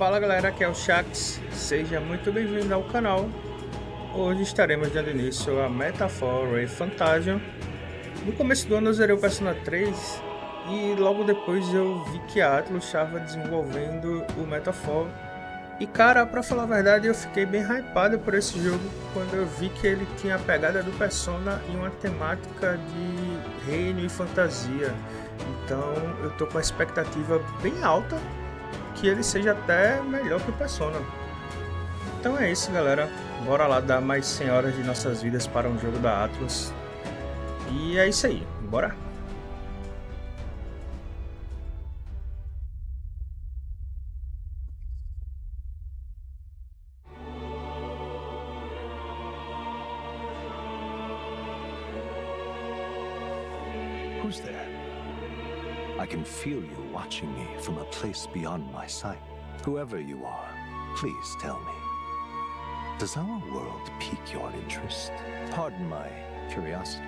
Fala galera, aqui é o Shax, seja muito bem-vindo ao canal. Hoje estaremos dando início a ReFantazio. No começo do ano eu zerei o Persona 3 e logo depois eu vi que a Atlus estava desenvolvendo o Metaphor. E cara, pra falar a verdade, eu fiquei bem hypado por esse jogo quando eu vi que ele tinha a pegada do Persona e uma temática de reino e fantasia. Então eu tô com a expectativa bem alta que ele seja até melhor que o Persona. Então é isso galera, bora lá dar mais 100 horas de nossas vidas para um jogo da Atlus. E é isso aí, bora! Who's there? I can feel you watching me from a place beyond my sight. Whoever you are, please tell me. Does our world pique your interest? Pardon my curiosity,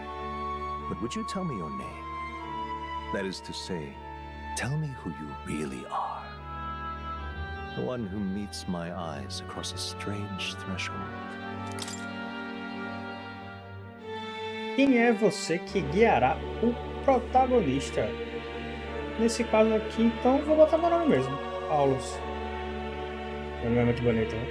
but would you tell me your name? That is to say, tell me who you really are. The one who meets my eyes across a strange threshold. Quem é você que guiará o protagonista? Nesse caso aqui, então, vou botar meu nome mesmo, Paulus. Meu nome é muito bonito, né?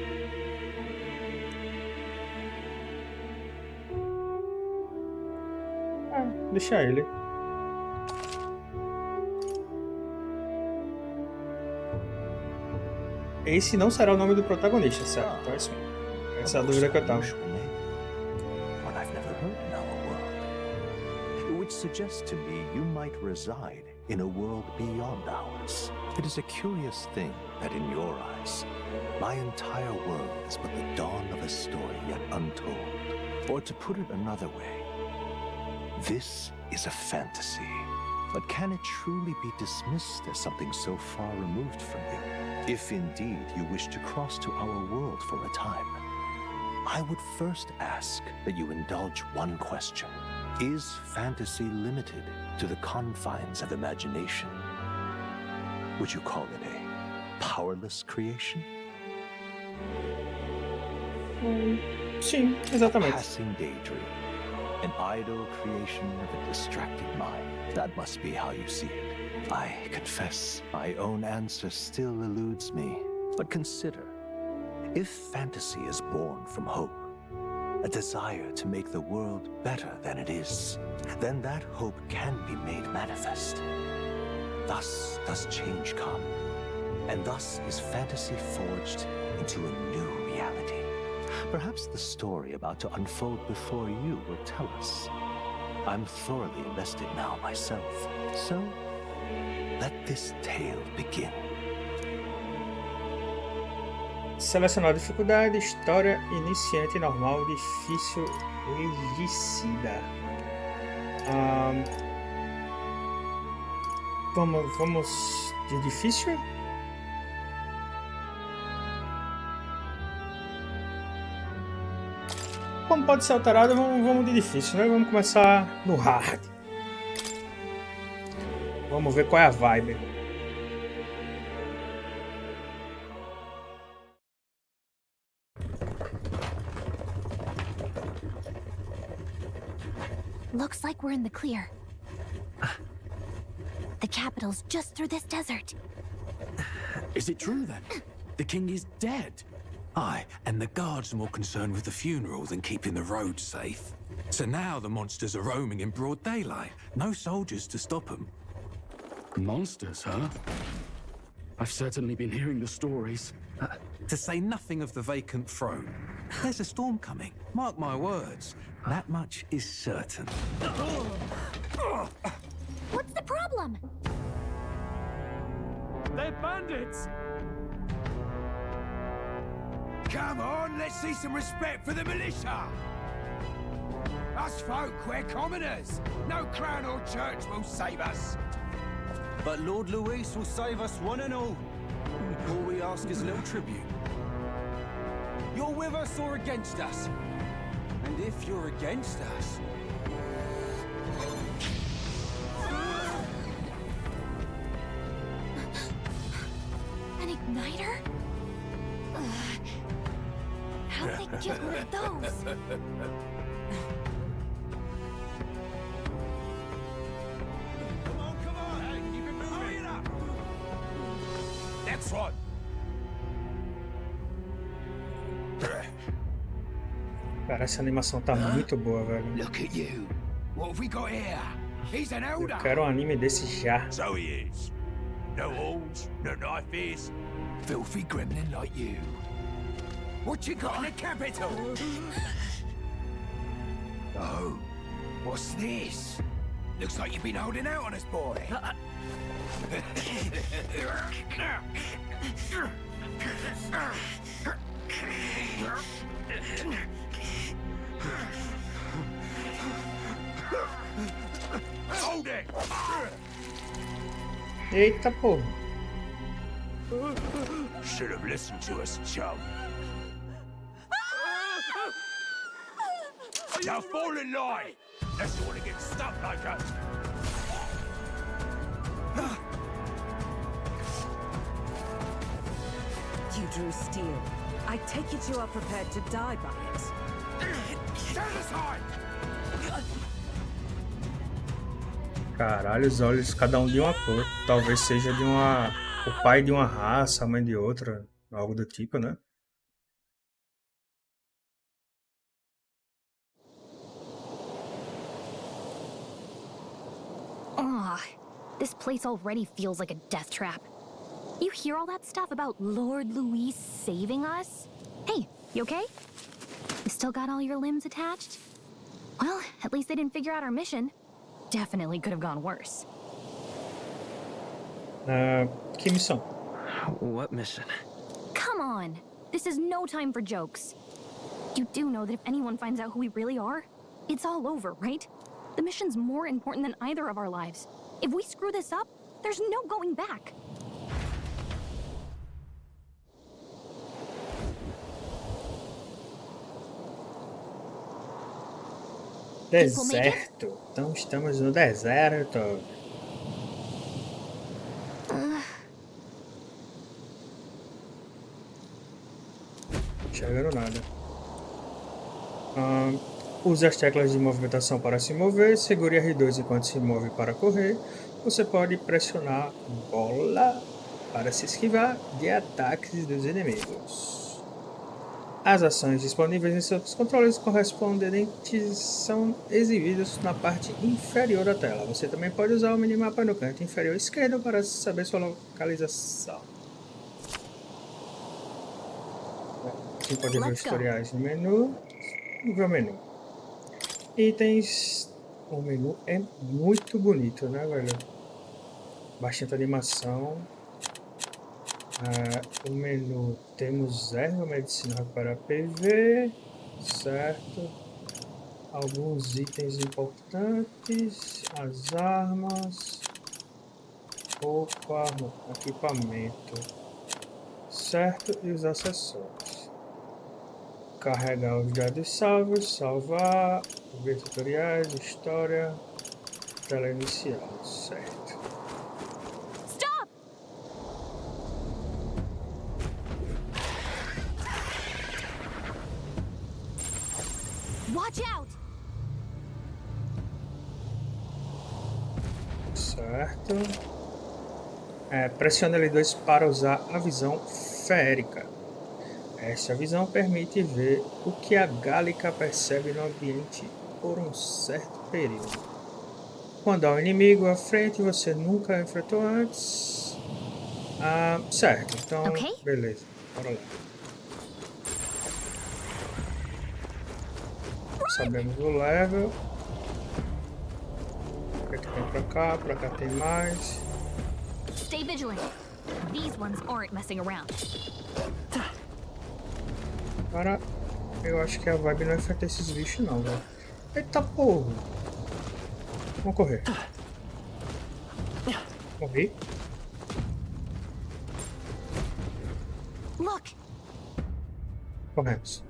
Deixa ele. Esse não será o nome do protagonista, certo? Então é isso mesmo. Essa é a dúvida que eu tava. Suggests to me you might reside in a world beyond ours. It is a curious thing that in your eyes, my entire world is but the dawn of a story yet untold. Or to put it another way, this is a fantasy. But can it truly be dismissed as something so far removed from you? If indeed you wish to cross to our world for a time, I would first ask that you indulge one question. Is fantasy limited to the confines of imagination? Would you call it a powerless creation? Sim, exatamente. Passing daydream, an idle creation of a distracted mind. That must be how you see it. I confess, my own answer still eludes me. But consider, if fantasy is born from hope, a desire to make the world better than it is, then that hope can be made manifest. Thus does change come, and thus is fantasy forged into a new reality. Perhaps the story about to unfold before you will tell us. I'm thoroughly invested now myself, so let this tale begin. Selecionar dificuldade, história, iniciante, normal, difícil, legicida. Vamos de difícil? Como pode ser alterado, vamos de difícil, né? Vamos começar no hard. Vamos ver qual é a vibe. Looks like we're in the clear. The capital's just through this desert. Is it true then? The king is dead? Aye, and the guards are more concerned with the funeral than keeping the roads safe. So now the monsters are roaming in broad daylight. No soldiers to stop them. Monsters, huh? I've certainly been hearing the stories. To say nothing of the vacant throne. There's a storm coming, mark my words. That much is certain. What's the problem? They're bandits! Come on, let's see some respect for the militia! Us folk, we're commoners. No crown or church will save us. But Lord Luis will save us one and all. All we ask is a little tribute. You're with us or against us? And if you're against us... An igniter? Get one of those. Come on! Hey, keep it moving! Hurry it up! Next one! Cara, essa animação tá muito boa, velho. Look at you! What have we got here? He's an elder! Eu quero um anime desse já. So he is. No horns, no knife is. Filthy gremlin like you. What you got in the capital? Oh, what's this? Looks like you've been holding out on us, boy. Hold it! Eita, porra. Should have listened to us, chum. Now fall in line! Unless you want to get stuck like us. You drew steel. I take it you are prepared to die by it. Stand aside! Caralho, os olhos, cada um de uma cor. Talvez seja de uma... o pai de uma raça, a mãe de outra. Algo do tipo, né? Ugh, this place already feels like a death trap. You hear all that stuff about Lord Louis saving us? Hey, you okay? You still got all your limbs attached? Well, at least they didn't figure out our mission. Definitely could have gone worse. Que missão? What mission? Come on! This is no time for jokes. You do know that if anyone finds out who we really are, it's all over, right? The mission's more important than either of our lives. If we screw this up, there's no going back. Deserto. Então estamos no deserto. Chegando nada. Use as teclas de movimentação para se mover. Segure R2 enquanto se move para correr. Você pode pressionar bola para se esquivar de ataques dos inimigos. As ações disponíveis em seus controles correspondentes são exibidas na parte inferior da tela. Você também pode usar o minimapa no canto inferior esquerdo para saber sua localização. Aqui pode ver os tutoriais no menu. Ver o menu. Itens. O menu é muito bonito, né, velho? Bastante animação. O menu temos erva medicinal para PV, certo? Alguns itens importantes, as armas, roupa, equipamento, certo? E os acessórios. Carregar os dados salvos, salvar, ver tutoriais, história, tela inicial, certo? Watch out! Certo. Pressione L2 para usar a visão férica. Esta visão permite ver o que a Gálica percebe no ambiente por um certo período. Quando há um inimigo à frente você nunca enfrentou antes. Certo, então beleza, bora lá. Sabemos o level. O que é que tem pra cá tem mais. Stay vigilant. These ones aren't messing around. Agora, eu acho que a vibe não é enfrentar esses bichos não, velho. Eita porra! Vamos correr. Morri. Look. Corremos.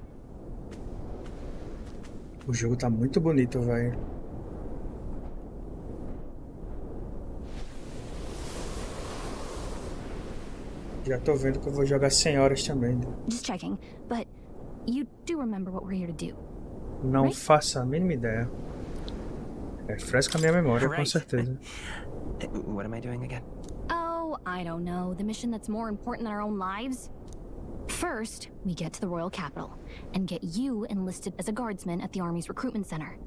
O jogo tá muito bonito, velho. Já tô vendo que eu vou jogar 100 horas também. Né? Just checking, but You do remember what we're here to do. Não Right? faço a mínima ideia. Refresca a minha memória, com Right. certeza. What am I doing again? Oh, I don't know. The mission that's more important than our own lives? First, we get to the royal capital and get you enlisted as a guardsman at the army's recruitment center.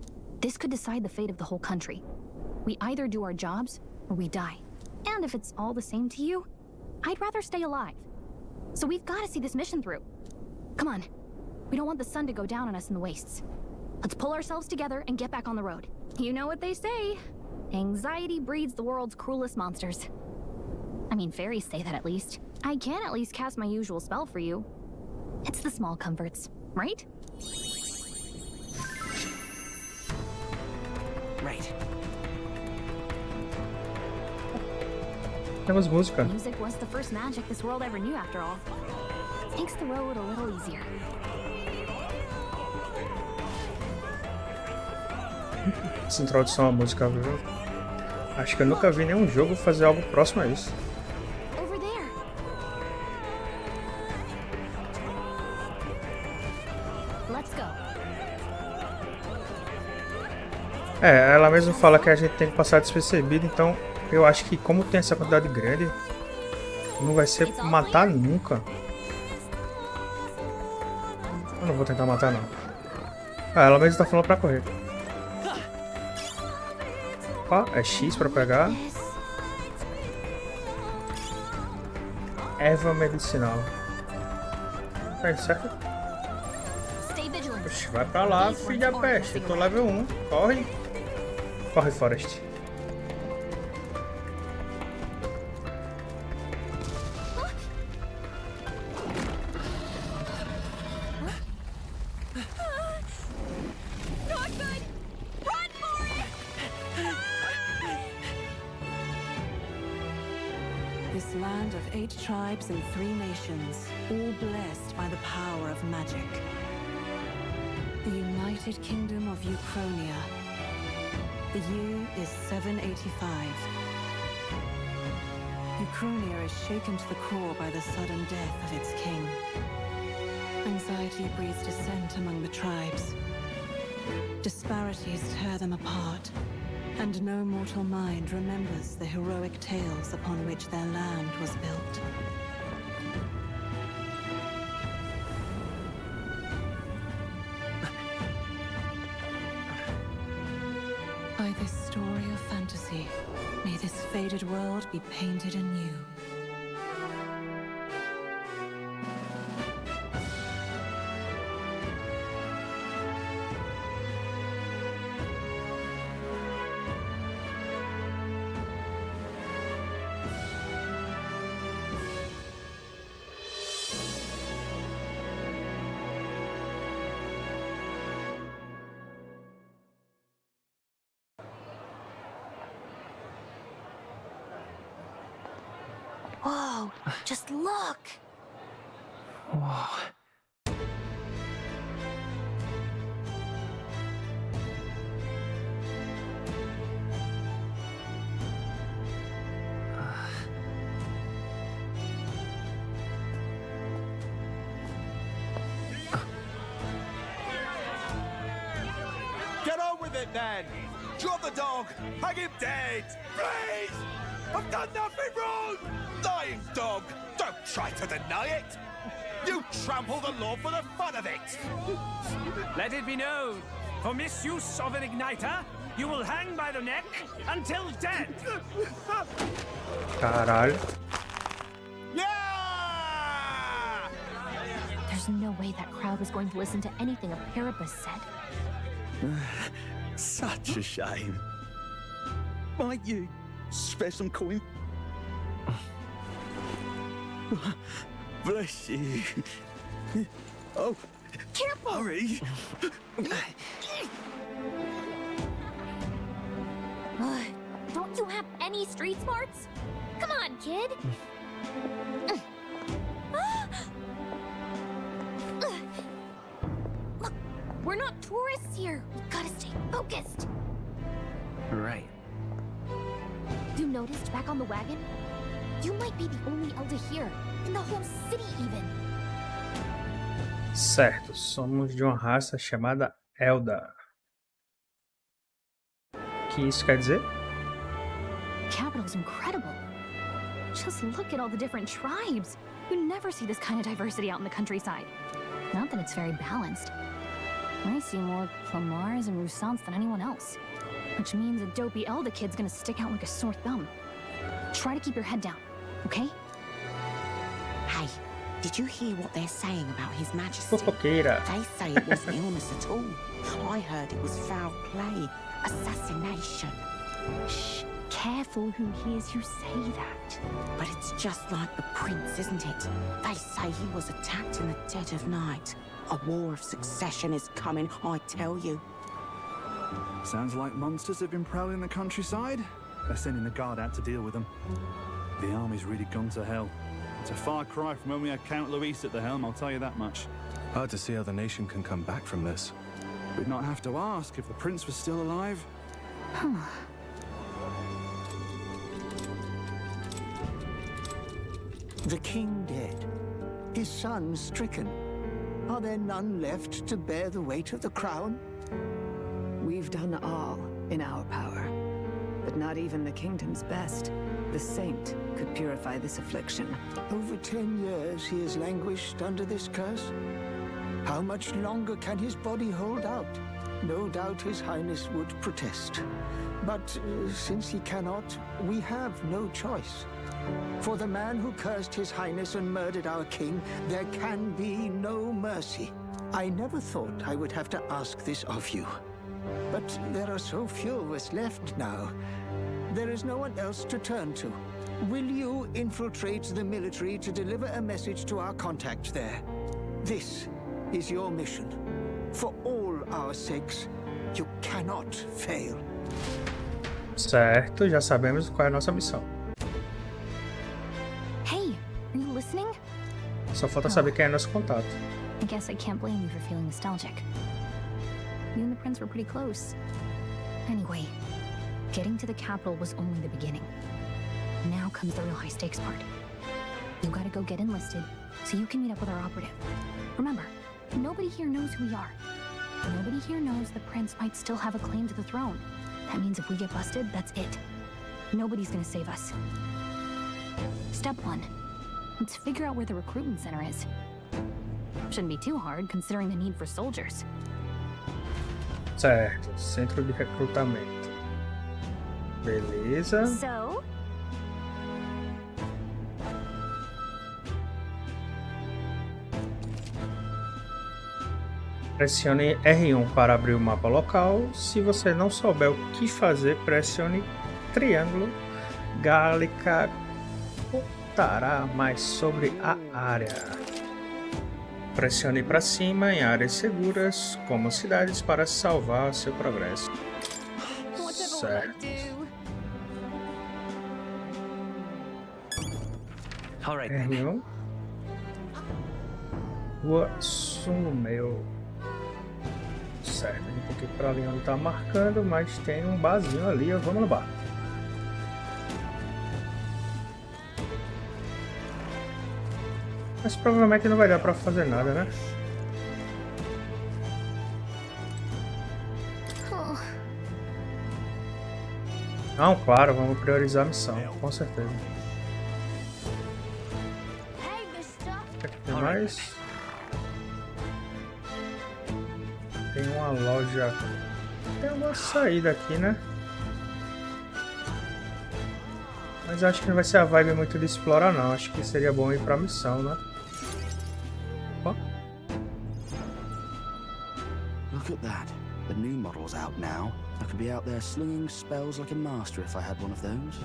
This could decide the fate of the whole country. We either do our jobs or we die. And if it's all the same to you, I'd rather stay alive. So we've got to see this mission through. Come on. We don't want the sun to go down on us in the wastes. Let's pull ourselves together and get back on the road. You know what they say. Anxiety breeds the world's cruelest monsters. I mean, fairies say that at least. I can at least cast my usual spell for you. It's the small comforts, right? Right. Temos música. Music was the first magic this world ever knew, after all. Makes the road a little easier. Essa introdução à música, viu? Acho que eu nunca vi nenhum jogo fazer algo próximo a isso. Over there. Let's go. Ela mesma fala que a gente tem que passar despercebido, então eu acho que como tem essa quantidade grande, não vai ser matar nunca. Eu não vou tentar matar não. Ela mesma tá falando pra correr. Ó, é X pra pegar. Erva medicinal. Tá certo? Stay vigilant. Oxe, vai pra lá, filho da peste. Eu tô level 1. Corre. Corre, Forest. This land of 8 tribes and 3 nations, all blessed by the power of magic. The United Kingdom of Uchronia. The year is 785. Uchronia is shaken to the core by the sudden death of its king. Anxiety breeds dissent among the tribes. Disparities tear them apart. And no mortal mind remembers the heroic tales upon which their land was built. By this story of fantasy, may this faded world be painted anew. Whoa, just look! Whoa. Get on with it then! Drop the dog! Hang him dead! Please! I've done nothing wrong! Lying dog! Don't try to deny it! You trample the law for the fun of it! Let it be known, for misuse of an igniter, you will hang by the neck until dead. Caralho. Yeah! There's no way that crowd was going to listen to anything a Paribus said. Such a shame. Might you spare some coin? Bless you. Oh, Careful! hurry. Don't you have any street smarts? Come on, kid! Look, we're not tourists here. We gotta stay focused. Right. You noticed back on the wagon? You might be the only elder here, in the whole city even. Certo, somos de uma raça chamada Eldar. O que isso quer dizer? Capital's incredible. Just look at all the different tribes. You never see this kind of diversity out in the countryside. Not that it's very balanced. I see more Clamars and Roussants than anyone else. Which means a dopey Elda kid's gonna stick out like a sore thumb. Try to keep your head down, okay? Hey, did you hear what they're saying about His Majesty? Fofoqueira. They say it wasn't illness at all. I heard it was foul play, assassination. Shh, careful who hears you say that. But it's just like the prince, isn't it? They say he was attacked in the dead of night. A war of succession is coming, I tell you. Sounds like monsters have been prowling the countryside. They're sending the guard out to deal with them. The army's really gone to hell. It's a far cry from when we had Count Luis at the helm, I'll tell you that much. Hard to see how the nation can come back from this. We'd not have to ask if the prince was still alive. The king dead, his son stricken. Are there none left to bear the weight of the crown? We've done all in our power, but not even the kingdom's best, the saint, could purify this affliction. Over 10 years he has languished under this curse. How much longer can his body hold out? No doubt His Highness would protest. But since he cannot, we have no choice. For the man who cursed His Highness and murdered our king, there can be no mercy. I never thought I would have to ask this of you. But there are so few of us left now. There is no one else to turn to. Will you infiltrate the military to deliver a message to our contact there? This is your mission. For all our sakes, you cannot fail. Certo, já sabemos qual é a nossa missão. Hey, are you listening? Só falta saber quem é nosso contato. I guess I can't blame you for feeling nostalgic. You and the prince were pretty close. Anyway, getting to the capital was only the beginning. Now comes the real high-stakes part. You gotta go get enlisted, so you can meet up with our operative. Remember, nobody here knows who we are. Nobody here knows the prince might still have a claim to the throne. That means if we get busted, that's it. Nobody's gonna save us. Step 1. Let's figure out where the recruitment center is. Shouldn't be too hard, considering the need for soldiers. Certo, centro de recrutamento. Beleza. So? Pressione R1 para abrir o mapa local. Se você não souber o que fazer, pressione triângulo. Gálica contará mais sobre a área. Pressione para cima em áreas seguras, como cidades, para salvar seu progresso. Certo. R1. Rua Sumeu. Certo, a gente tem que ir para ali onde tá marcando, mas tem um barzinho ali, ó. Vamos no bar. Mas provavelmente não vai dar pra fazer nada, né? Não, claro, vamos priorizar a missão, com certeza. Tem mais? Tem uma loja. Tem uma saída aqui, né? Mas acho que não vai ser a vibe muito de explorar, não. Acho que seria bom ir pra missão, né? Ó. Look at that. The new model's out now. I could be out there slinging spells like a master if I had one of those.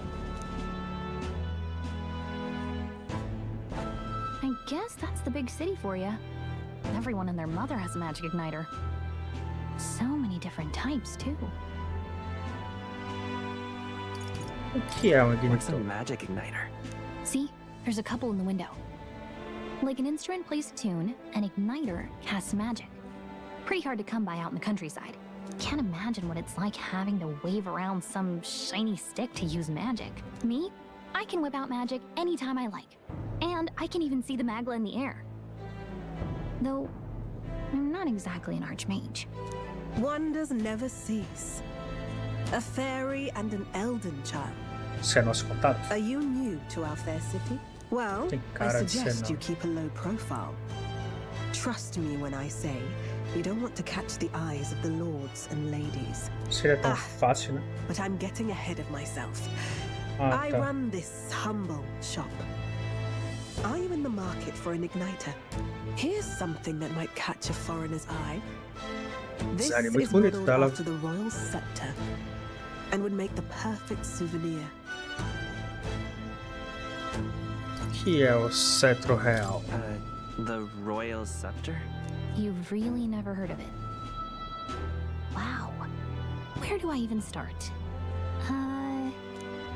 I guess that's the big city for you. Everyone and their mother has a magic igniter. So many different types, too. O que é um What's a ignitor? magic igniter? See, there's a couple in the window. Like an instrument plays a tune, an igniter casts magic. Pretty hard to come by out in the countryside. Can't imagine what it's like having to wave around some shiny stick to use magic. Me? I can whip out magic anytime I like. And I can even see the magla in the air. Though, I'm not exactly an archmage. Wonders never cease. A fairy and an elden child. Esse é nosso contato? Are you new to our fair city? Well, Tem I cara de ser suggest you não. keep a low profile. Trust me when I say you don't want to catch the eyes of the lords and ladies. Seria tão fácil, né? But I'm getting ahead of myself. Ah, I tá. run this humble shop. Are you in the market for an igniter? Here's something that might catch a foreigner's eye. This Sério, muito is bonito, modeled tá? Ela- after the royal scepter and would make the perfect souvenir. Que é o cetro real? The royal scepter? You've really never heard of it. Wow. Where do I even start?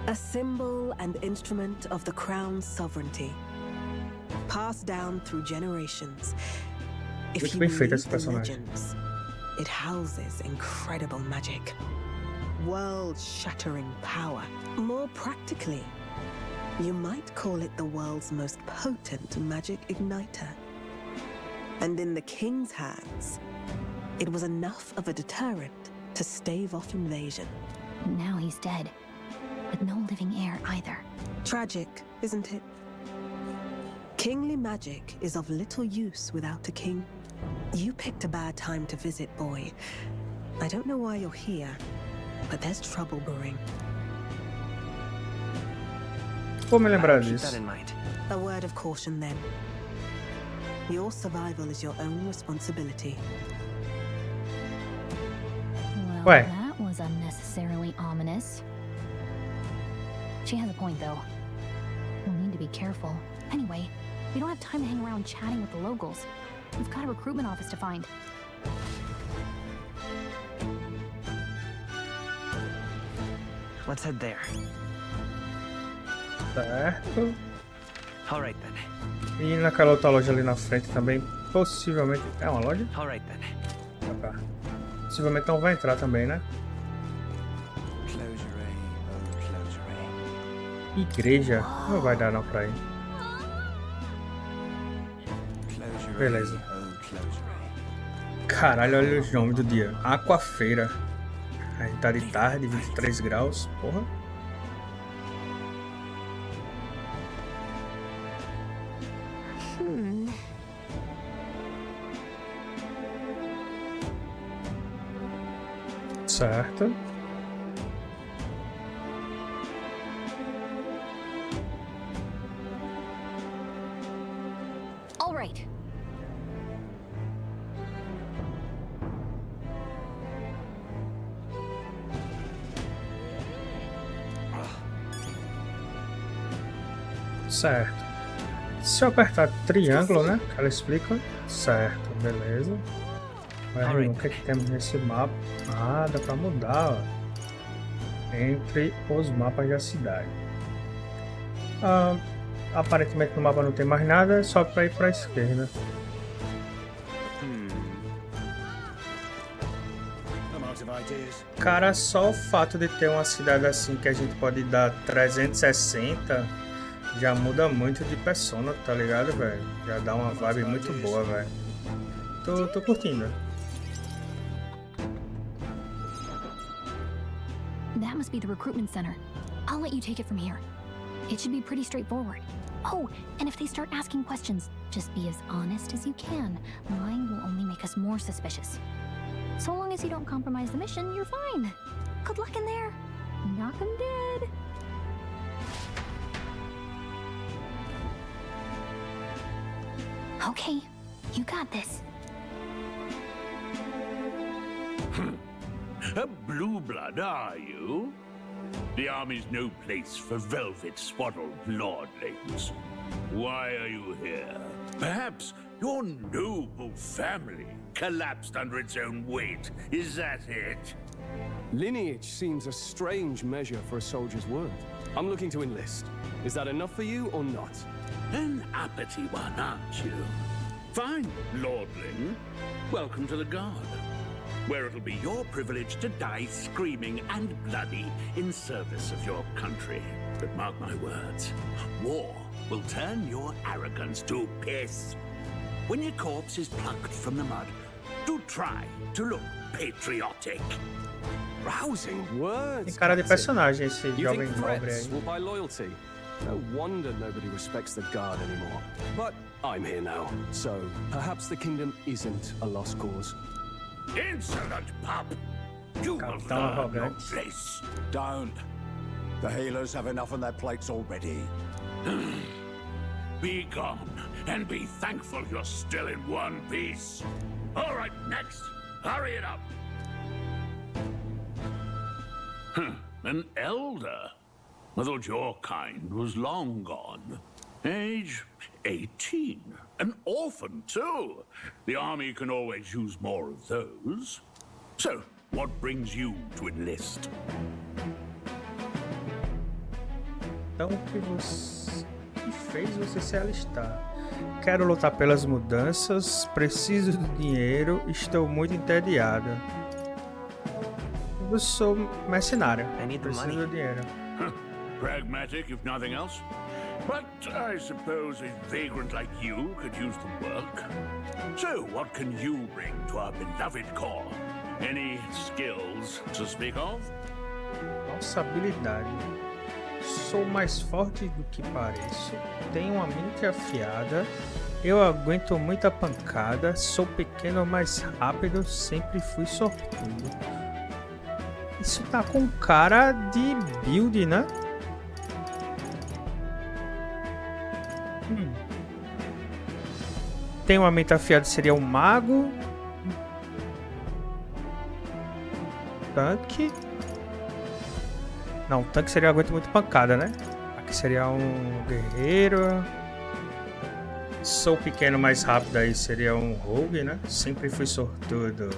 A symbol and instrument of the crown's sovereignty, passed down through generations. If Muito you bem feito believe esse the personagem. legends, it houses incredible magic, world-shattering power. More practically, you might call it the world's most potent magic igniter. And in the king's hands, it was enough of a deterrent to stave off invasion. Now he's dead, with no living heir either. Tragic, isn't it? Kingly magic is of little use without a king. You picked a bad time to visit, boy. I don't know why you're here, but there's trouble brewing. Vou me lembrar Keep disso. that in mind. A word of caution then. Your survival is your own responsibility. Well, Wait. that was unnecessarily ominous. She has a point, though. We'll need to be careful. Anyway, we don't have time to hang around chatting with the locals. We've got a recruitment office to find. Let's head there. Certo. All right then. E naquela outra loja ali na frente também, possivelmente... É uma loja? All right then. Ah, tá. Possivelmente não vai entrar também, né? Igreja? Não vai dar não pra ir. Beleza. Caralho, olha os nomes do dia. Aquafeira. A gente tá de tarde, 23 graus. Porra. Certo. All right. Certo. Se eu apertar triângulo, né? Que ela explica. Certo, beleza. Vai, o que é que temos nesse mapa? Ah, dá pra mudar, ó. Entre os mapas da cidade. Ah, aparentemente no mapa não tem mais nada, é só pra ir pra esquerda. Cara, só o fato de ter uma cidade assim que a gente pode dar 360 já muda muito de persona, tá ligado, velho? Já dá uma vibe muito boa, velho. Tô curtindo. That must be the recruitment center. I'll let you take it from here. It should be pretty straightforward. Oh, and if they start asking questions, just be as honest as you can. Lying will only make us more suspicious. So long as you don't compromise the mission, you're fine. Good luck in there. Knock 'em dead. Okay, you got this. A blue blood, are you? The army's no place for velvet-swaddled lordlings. Why are you here? Perhaps your noble family collapsed under its own weight. Is that it? Lineage seems a strange measure for a soldier's word. I'm looking to enlist. Is that enough for you or not? An uppity one, aren't you? Fine, lordling. Welcome to the Guard, where it'll be your privilege to die screaming and bloody in service of your country. But mark my words, war will turn your arrogance to piss. When your corpse is plucked from the mud, Do try to look patriotic. Rousing words. Tem cara de personagem esse You jovem think nobre threats aí. will buy loyalty? No wonder nobody respects the guard anymore. But I'm here now, so perhaps the kingdom isn't a lost cause. Insolent pup! You will Capitão learn your arrogante. Place. Don't. The healers have enough on their plates already. Be gone, and be thankful you're still in one piece. All right, next. Hurry it up. An elder. I thought your kind was long gone. Age 18. An orphan, too. The army can always use more of those. So, what brings you to enlist? Então, o que fez você se alistar? Quero lutar pelas mudanças, preciso do dinheiro, estou muito entediada. Eu sou mercenário, preciso do dinheiro. Pragmatic, if nothing else. But I suppose a vagrant like you could use the work. So, what can you bring to our beloved corps? Any skills to speak of? Nossa habilidade. Sou mais forte do que pareço, tenho uma mente afiada, eu aguento muita pancada, sou pequeno mais rápido, sempre fui sortudo. Isso tá com cara de build, né? Tem uma mente afiada, seria um mago. Tanque. Não, tanque seria aguenta muito pancada, né? Aqui seria um guerreiro. Sou pequeno mais rápido, aí seria um rogue, né? Sempre fui sortudo.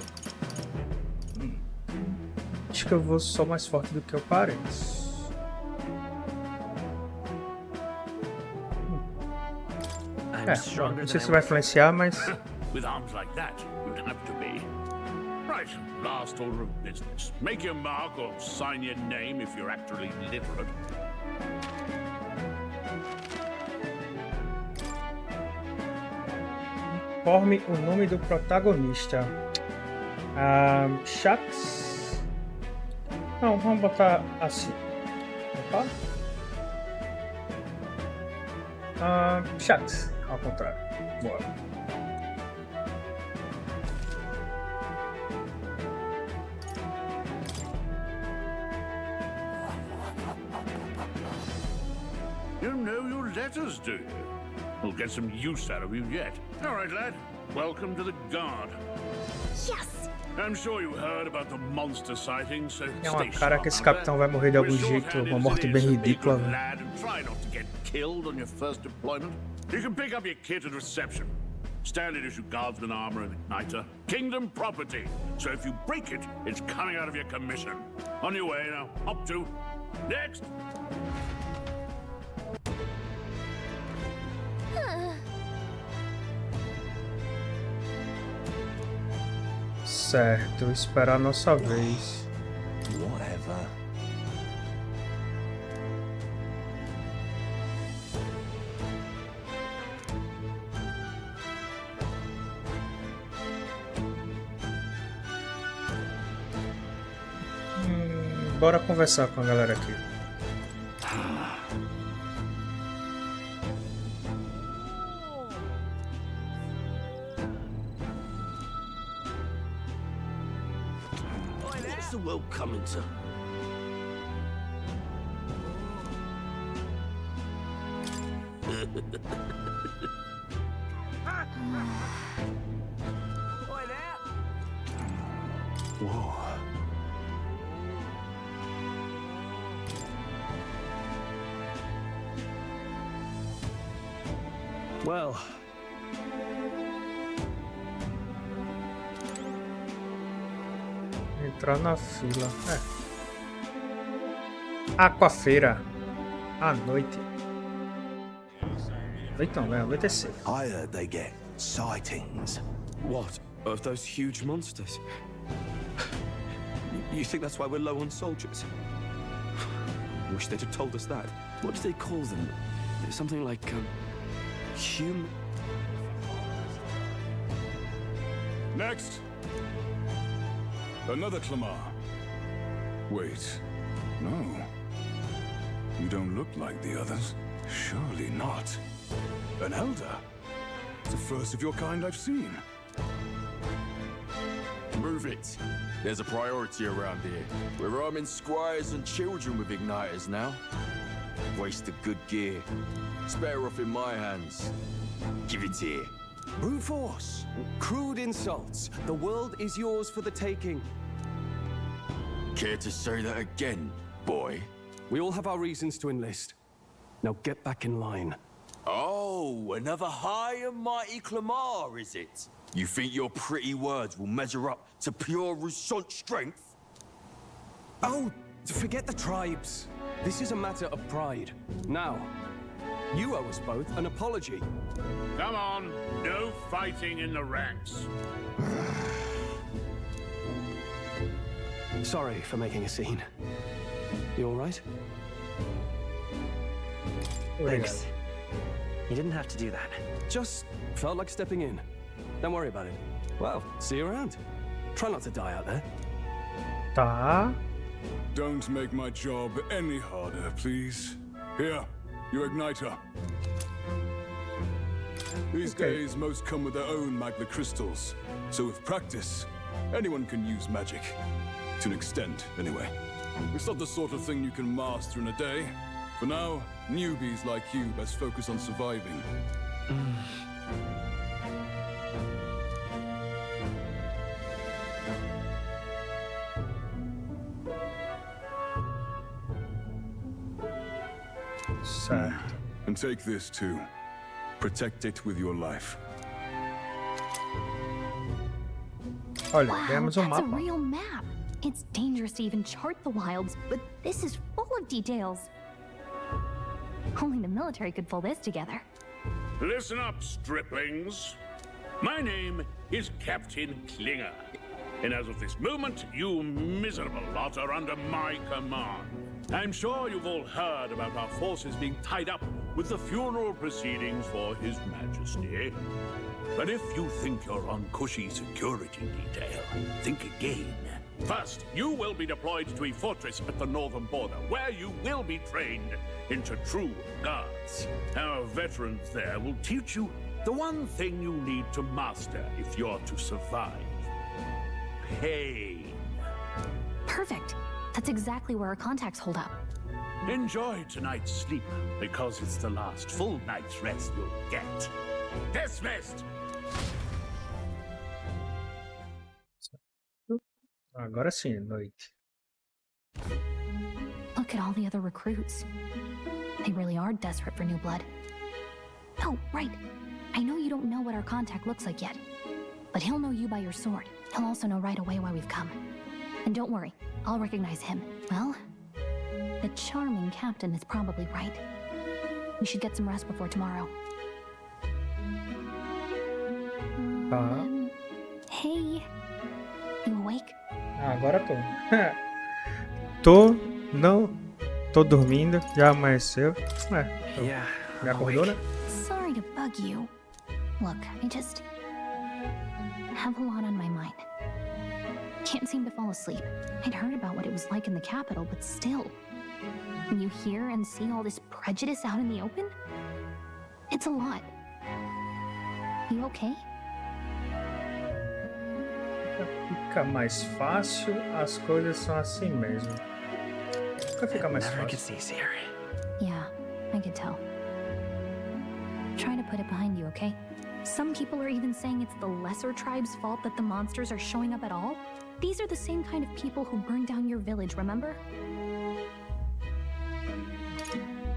Acho que eu sou mais forte do que eu pareço. Não sei se vai influenciar, mas... With arms like that, you'd have to be. Right, last order of business. Make your mark or sign your name if you're actually literate. Informe o nome do protagonista. Chats. Não, vamos botar assim. Opa. Chats, ao contrário. Bora. You know your letters, do you? We'll get some use out of you yet. All right, lad. Welcome to the Guard. Yes! I'm sure you heard about the monster sightings, so É uma stay cara que esse sharp, capitão vai morrer de algum jeito, uma morte bem ridícula. lad, and try not to get killed on your first deployment. You can pick up your kit at reception. Standard issue guardsman armor and igniter. Kingdom property. So if you break it, it's coming out of your commission. On your way now. Up to. Next. Certo, esperar a nossa vez. Whatever. Bora conversar com a galera aqui. What's the world coming to? Whoa. Well, entrar na fila. Aquafeira. À noite. Noite não, né? Anoitecer. I heard they get sightings. What? Of those huge monsters? You think that's why we're low on soldiers? Wish they'd have told us that. What do they call them? Something like, Next. Another Clamar. Wait. No. You don't look like the others. Surely not. An elder? It's the first of your kind I've seen. Move it. There's a priority around here. We're arming squires and children with igniters now. Waste of good gear. It's better off in my hands. Give it here. Brute force. Crude insults. The world is yours for the taking. Care to say that again, boy? We all have our reasons to enlist. Now get back in line. Oh, another high and mighty Clamar, is it? You think your pretty words will measure up to pure Rousseau strength? Oh, forget the tribes. This is a matter of pride. Now, you owe us both an apology. Come on, no fighting in the ranks. Sorry for making a scene. You all right? Thanks. You didn't have to do that. Just felt like stepping in. Don't worry about it. Well, see you around. Try not to die out there. Tá. Don't make my job any harder, please. Here, your igniter. These days, most come with their own magna crystals. So with practice, anyone can use magic. To an extent, anyway. It's not the sort of thing you can master in a day. For now, newbies like you best focus on surviving. Certo. And take this too. Protect it with your life. Olha, Wow, temos that's a mapa. real map. It's dangerous to even chart the wilds, but this is full of details. Only the military could pull this together. Listen up, striplings. My name is Captain Klinger, and as of this moment, you miserable lot are under my command. I'm sure you've all heard about our forces being tied up with the funeral proceedings for His Majesty. But if you think you're on cushy security detail, think again. First, you will be deployed to a fortress at the northern border, where you will be trained into true guards. Our veterans there will teach you the one thing you need to master if you're to survive. Pain. Perfect. That's exactly where our contacts hold up. Enjoy tonight's sleep, because it's the last full night's rest you'll get. Dismissed! Agora sim, noite. Look at all the other recruits. They really are desperate for new blood. Oh, right. I know you don't know what our contact looks like yet, but he'll know you by your sword. He'll also know right away why we've come. And don't worry, I'll recognize him. Well, the charming captain is probably right. We should get some rest before tomorrow. Hey, you awake? Agora tô. Tô, não, tô dormindo, já amanheceu. Me acordou, né? Sorry to bug you. Look, I just have a lot on my mind. Can't seem to fall asleep. I'd heard about what it was like in the capital, but still. When you hear and see all this prejudice out in the open, it's a lot. You okay? Fica mais fácil, as coisas são assim mesmo. Nunca fica mais fácil. Yeah, I could tell. Try to put it behind you, okay? Some people are even saying it's the lesser tribe's fault that the monsters are showing up at all. These are the same kind of people who burned down your village, remember?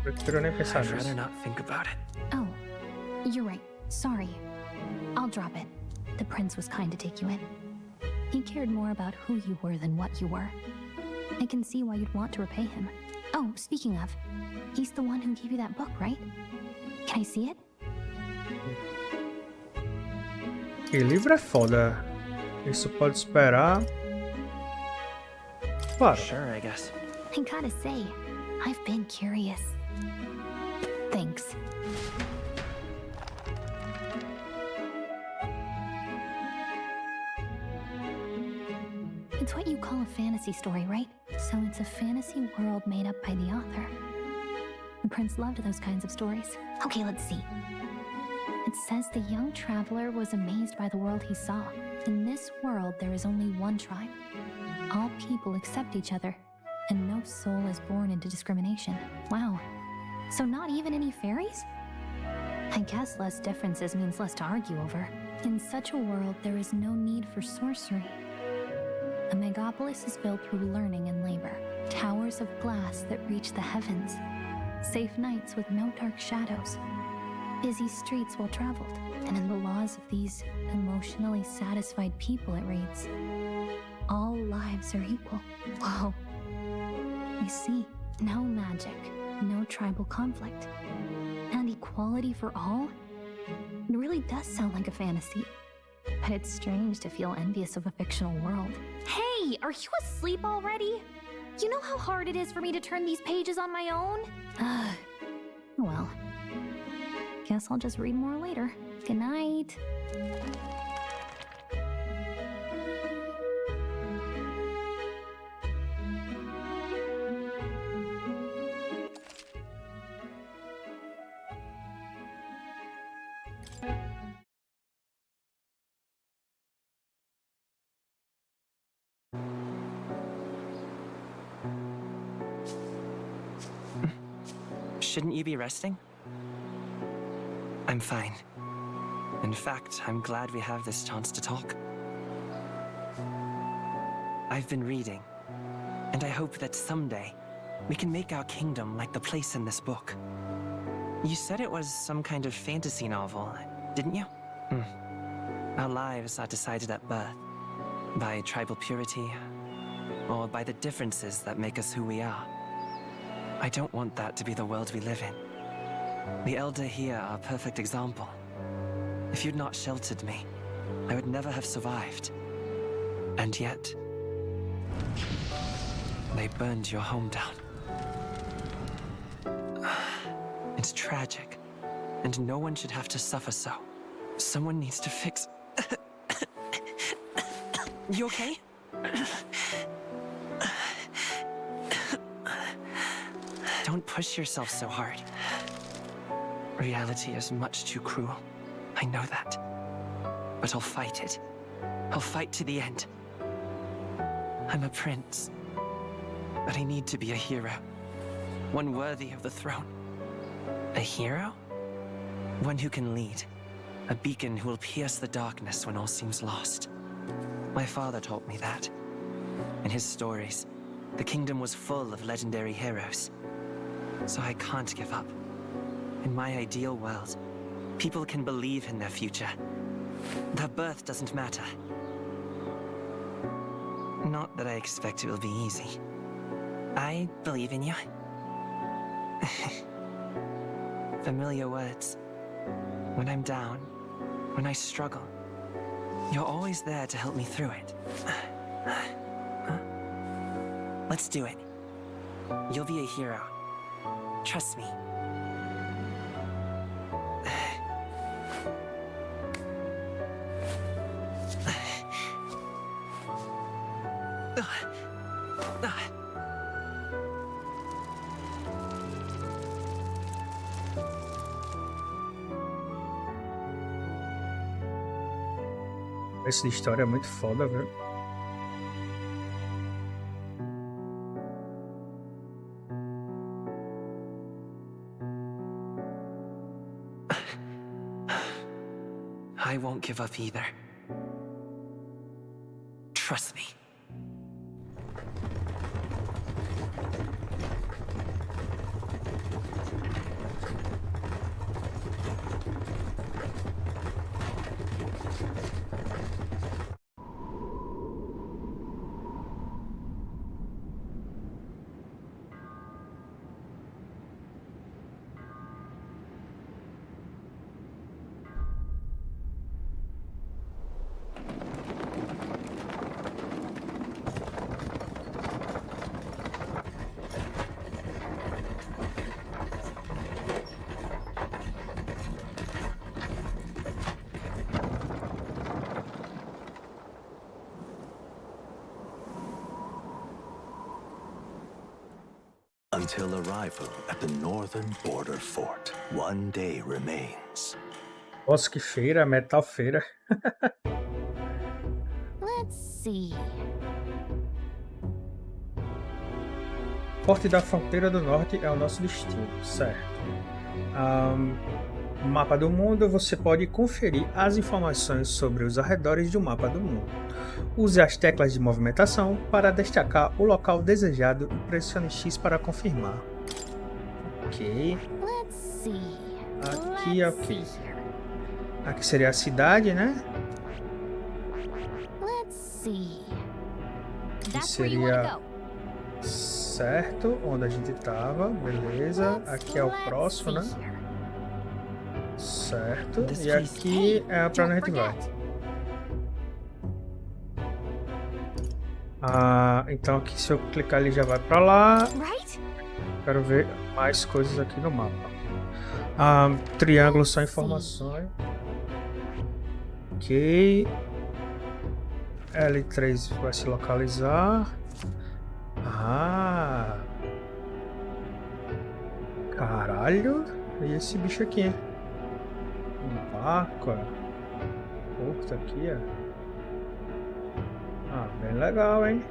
Prefiro nem pensar I'd rather nisso. not think about it. Oh, you're right. Sorry. I'll drop it. The prince was kind to take you in. He cared more about who you were than what you were. I can see why you'd want to repay him. Oh, speaking of, he's the one who gave you that book, right? Can I see it? Que livro é foda. Isso pode esperar. Claro. Sure, I guess. I gotta say, I've been curious. Thanks. It's what you call a fantasy story, right? So it's a fantasy world made up by the author. The prince loved those kinds of stories. Okay, let's see. It says the young traveler was amazed by the world he saw. In this world, there is only one tribe. All people accept each other, and no soul is born into discrimination. Wow. So not even any fairies? I guess less differences means less to argue over. In such a world, there is no need for sorcery. A megapolis is built through learning and labor. Towers of glass that reach the heavens. Safe nights with no dark shadows. Busy streets well traveled. And in the laws of these emotionally satisfied people, it reads, all lives are equal. Whoa. I see. No magic, no tribal conflict, and equality for all? It really does sound like a fantasy. But it's strange to feel envious of a fictional world. Hey, are you asleep already? You know how hard it is for me to turn these pages on my own? Well, guess I'll just read more later. Good night. Shouldn't you be resting? I'm fine. In fact, I'm glad we have this chance to talk. I've been reading, and I hope that someday we can make our kingdom like the place in this book. You said it was some kind of fantasy novel, didn't you? Our lives are decided at birth, by tribal purity, or by the differences that make us who we are. I don't want that to be the world we live in. The Elder here are a perfect example. If you'd not sheltered me, I would never have survived. And yet, they burned your home down. It's tragic, and no one should have to suffer so. Someone needs to fix... You okay? Don't push yourself so hard. Reality is much too cruel. I know that. But I'll fight it. I'll fight to the end. I'm a prince. But I need to be a hero. One worthy of the throne. A hero? One who can lead. A beacon who will pierce the darkness when all seems lost. My father taught me that. In his stories, the kingdom was full of legendary heroes. So I can't give up. In my ideal world, people can believe in their future. Their birth doesn't matter. Not that I expect it will be easy. I believe in you. Familiar words. When I'm down, when I struggle, you're always there to help me through it. Let's do it. You'll be a hero. Trust me. Essa história é muito foda, velho. I won't give up either. Trust me. until arrival at the northern border fort. One day remains. Nossa, que feira, metal feira. Let's see. Forte da Fronteira do Norte é o nosso destino, certo? Mapa do mundo, você pode conferir as informações sobre os arredores do mapa do mundo. Use as teclas de movimentação para destacar o local desejado e pressione X para confirmar. Ok. Let's see. Aqui é o que? Aqui seria a cidade, né? Let's see. Aqui That's where you wanna seria go. certo, onde a gente tava, beleza. Aqui é o próximo, né? Certo. E aqui é pra onde a gente vai. Então aqui se eu clicar ele já vai pra lá. Quero ver mais coisas aqui no mapa. Triângulos são informações. Ok. L3 vai se localizar. Caralho. E esse bicho aqui? Vaca. Puta aqui, bem legal, hein?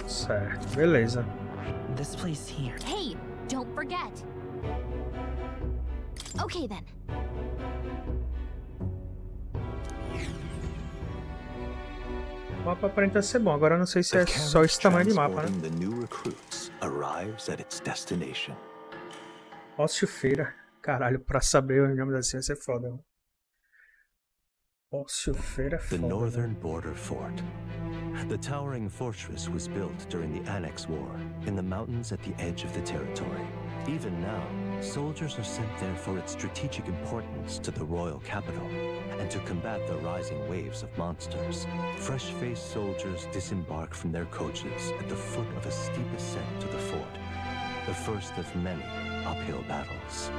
Certo, beleza. This place here. Hey, don't forget. Okay then. O mapa aparenta ser bom, agora eu não sei se é só esse tamanho de mapa, né? The new recruits arrives at its destination. Ócio Feira. Caralho, pra saber o nome da ciência é foda. Mano. Ócio Feira é foda. The northern border fort. The towering fortress was built during the Annex War in the mountains at the edge of the territory. Even now, soldiers are sent there for its strategic importance to the royal capital and to combat the rising waves of monsters. Fresh-faced soldiers disembark from their coaches at the foot of a steep ascent to the fort, the first of many uphill battles.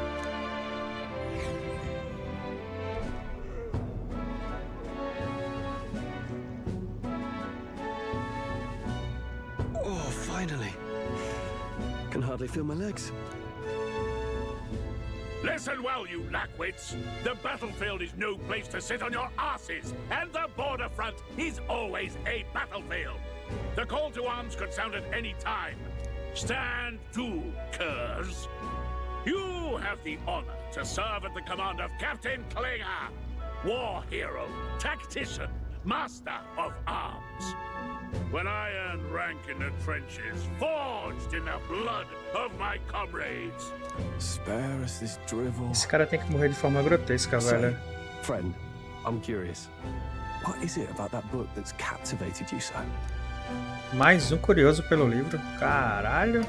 Oh, finally. Can hardly feel my legs. Listen well, you lackwits. The battlefield is no place to sit on your asses, and the border front is always a battlefield. The call to arms could sound at any time. Stand to, curs. You have the honor to serve at the command of Captain Klinger, war hero, tactician, master of arms. When I earned rank in the trenches, forged in the blood of my comrades. Spare us this drivel. Esse cara tem que morrer de forma grotesca, velho. Friend, I'm curious. What is it about that book that's captivated you so? Mais um curioso pelo livro. Caralho.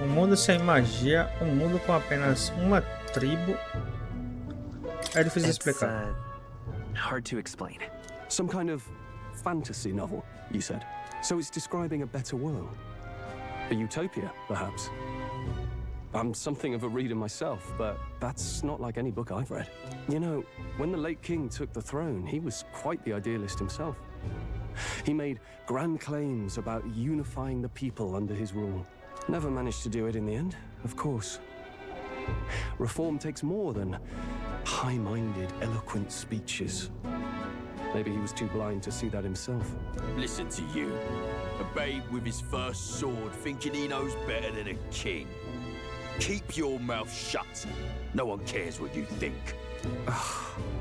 Um mundo sem magia, um mundo com apenas uma tribo. É difícil de explicar. Hard to explain. Some kind of fantasy novel, you said. So it's describing a better world. A utopia, perhaps. I'm something of a reader myself, but that's not like any book I've read. You know, when the late king took the throne, he was quite the idealist himself. He made grand claims about unifying the people under his rule. Never managed to do it in the end, of course. Reform takes more than high-minded, eloquent speeches. Maybe he was too blind to see that himself. Listen to you. A babe with his first sword thinking he knows better than a king. Keep your mouth shut. No one cares what you think.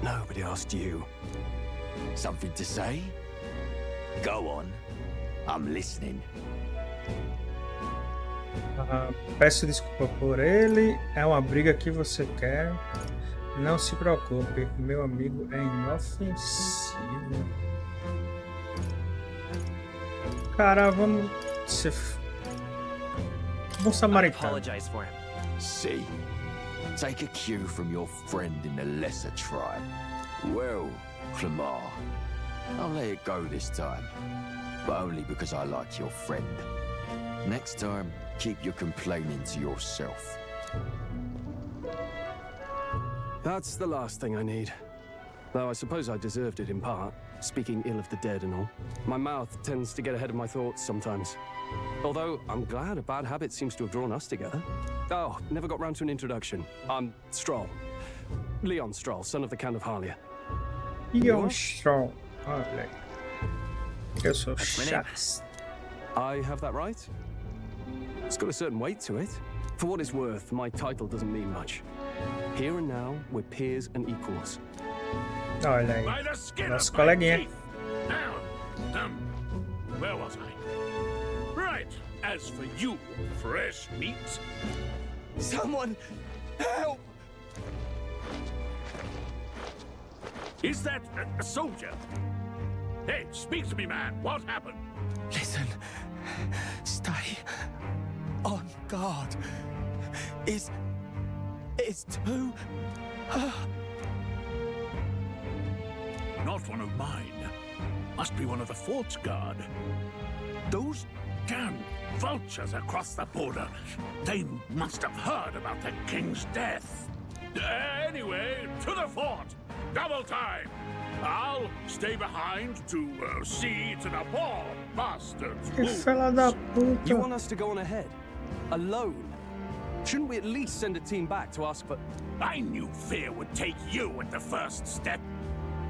Nobody asked you. Something to say? Go on. I'm listening. Peço desculpa por ele. É uma briga que você quer. Não se preocupe, meu amigo é inofensivo. Cara, vamos ser bom samaritano. See, take a cue from your friend in the lesser tribe. Well, Clamar, I'll let it go this time, but only because I like your friend. Next time, keep your complaining to yourself. That's the last thing I need. Though I suppose I deserved it in part. speaking ill of the dead and all. My mouth tends to get ahead of my thoughts sometimes. Although, I'm glad a bad habit seems to have drawn us together. Oh, never got round to an introduction. I'm Stroll. Leon Stroll, son of the Count of Harlia. Leon Stroll. Olha. Eu sou Shax. I have that right? It's got a certain weight to it. For what it's worth, my title doesn't mean much. Here and now, we're peers and equals. Olha aí, nosso coleguinha. Now, where was I? Right, as for you, fresh meat. Someone help! Is that a soldier? Hey, speak to me, man. What happened? Listen, stay on guard. It's too... Not one of mine. Must be one of the fort's guard. Those damn vultures across the border. They must have heard about the king's death. Anyway, to the fort. Double time. I'll stay behind to see to the poor bastards. Que fela da puta. You want us to go on ahead? Alone? Shouldn't we at least send a team back to ask for... I knew fear would take you at the first step.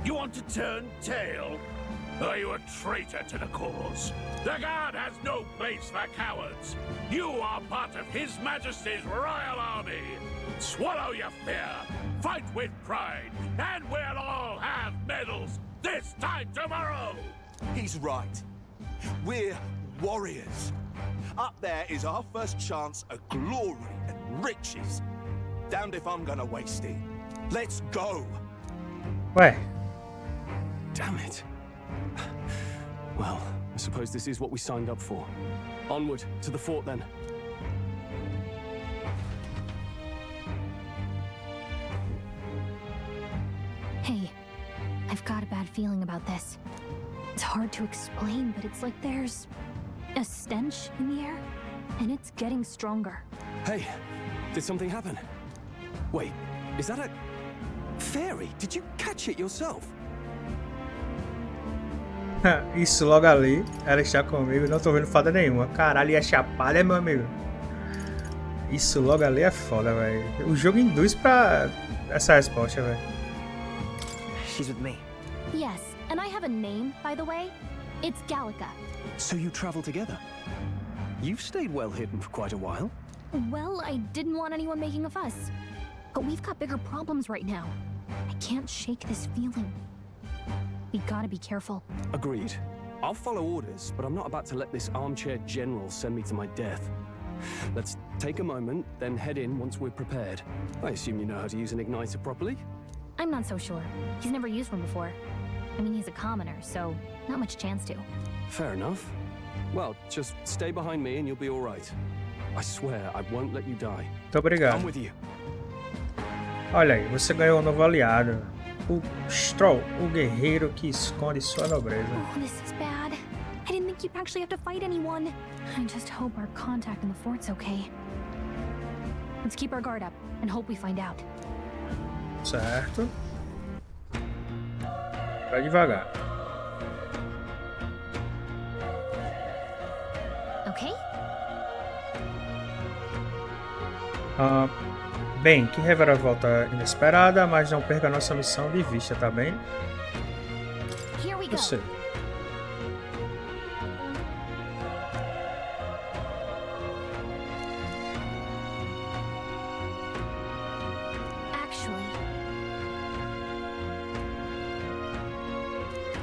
You want to turn tail? Are you a traitor to the cause? The guard has no place for cowards. You are part of His Majesty's Royal Army. Swallow your fear, fight with pride, and we'll all have medals this time tomorrow! He's right. We're warriors. Up there is our first chance at glory and riches. Damned if I'm gonna waste it. Let's go! Ué. Damn it. Well, I suppose this is what we signed up for. Onward, to the fort then. Hey, I've got a bad feeling about this. It's hard to explain, but it's like there's a stench in the air, and it's getting stronger. Hey, did something happen? Wait, is that a... fairy? Did you catch it yourself? Isso logo ali, ela está comigo, não tô vendo foda nenhuma. Caralho, e a chapada, meu amigo. Isso logo ali é foda, velho. O jogo induz pra essa resposta, velho. She's with me. Yes, and I have a name, by the way. It's Gallica. So you travel together? You've stayed well hidden for quite a while. Well, I didn't want anyone making a fuss. But we've got bigger problems right now. I can't shake this feeling. We gotta be careful. Agreed. I'll follow orders, but I'm not about to let this armchair general send me to my death. Let's take a moment, then head in once we're prepared. I assume you know how to use an igniter properly? I'm not so sure. He's never used one before. I mean, he's a commoner, so not much chance to. Fair enough. Well, just stay behind me and you'll be all right. I swear I won't let you die. Muito obrigado. I'm with you. Olha aí, você ganhou um novo aliado. O Stroll, o guerreiro que esconde sua nobreza. Oh, this is bad. I didn't think you'd actually have to fight anyone. I just hope our contact in the fort's okay. Let's keep our guard up and hope we find out. Certo. Vai devagar. Okay? Bem, que reviravolta inesperada, mas não perca a nossa missão de vista, tá bem? Here we go. Eu sei. Actually,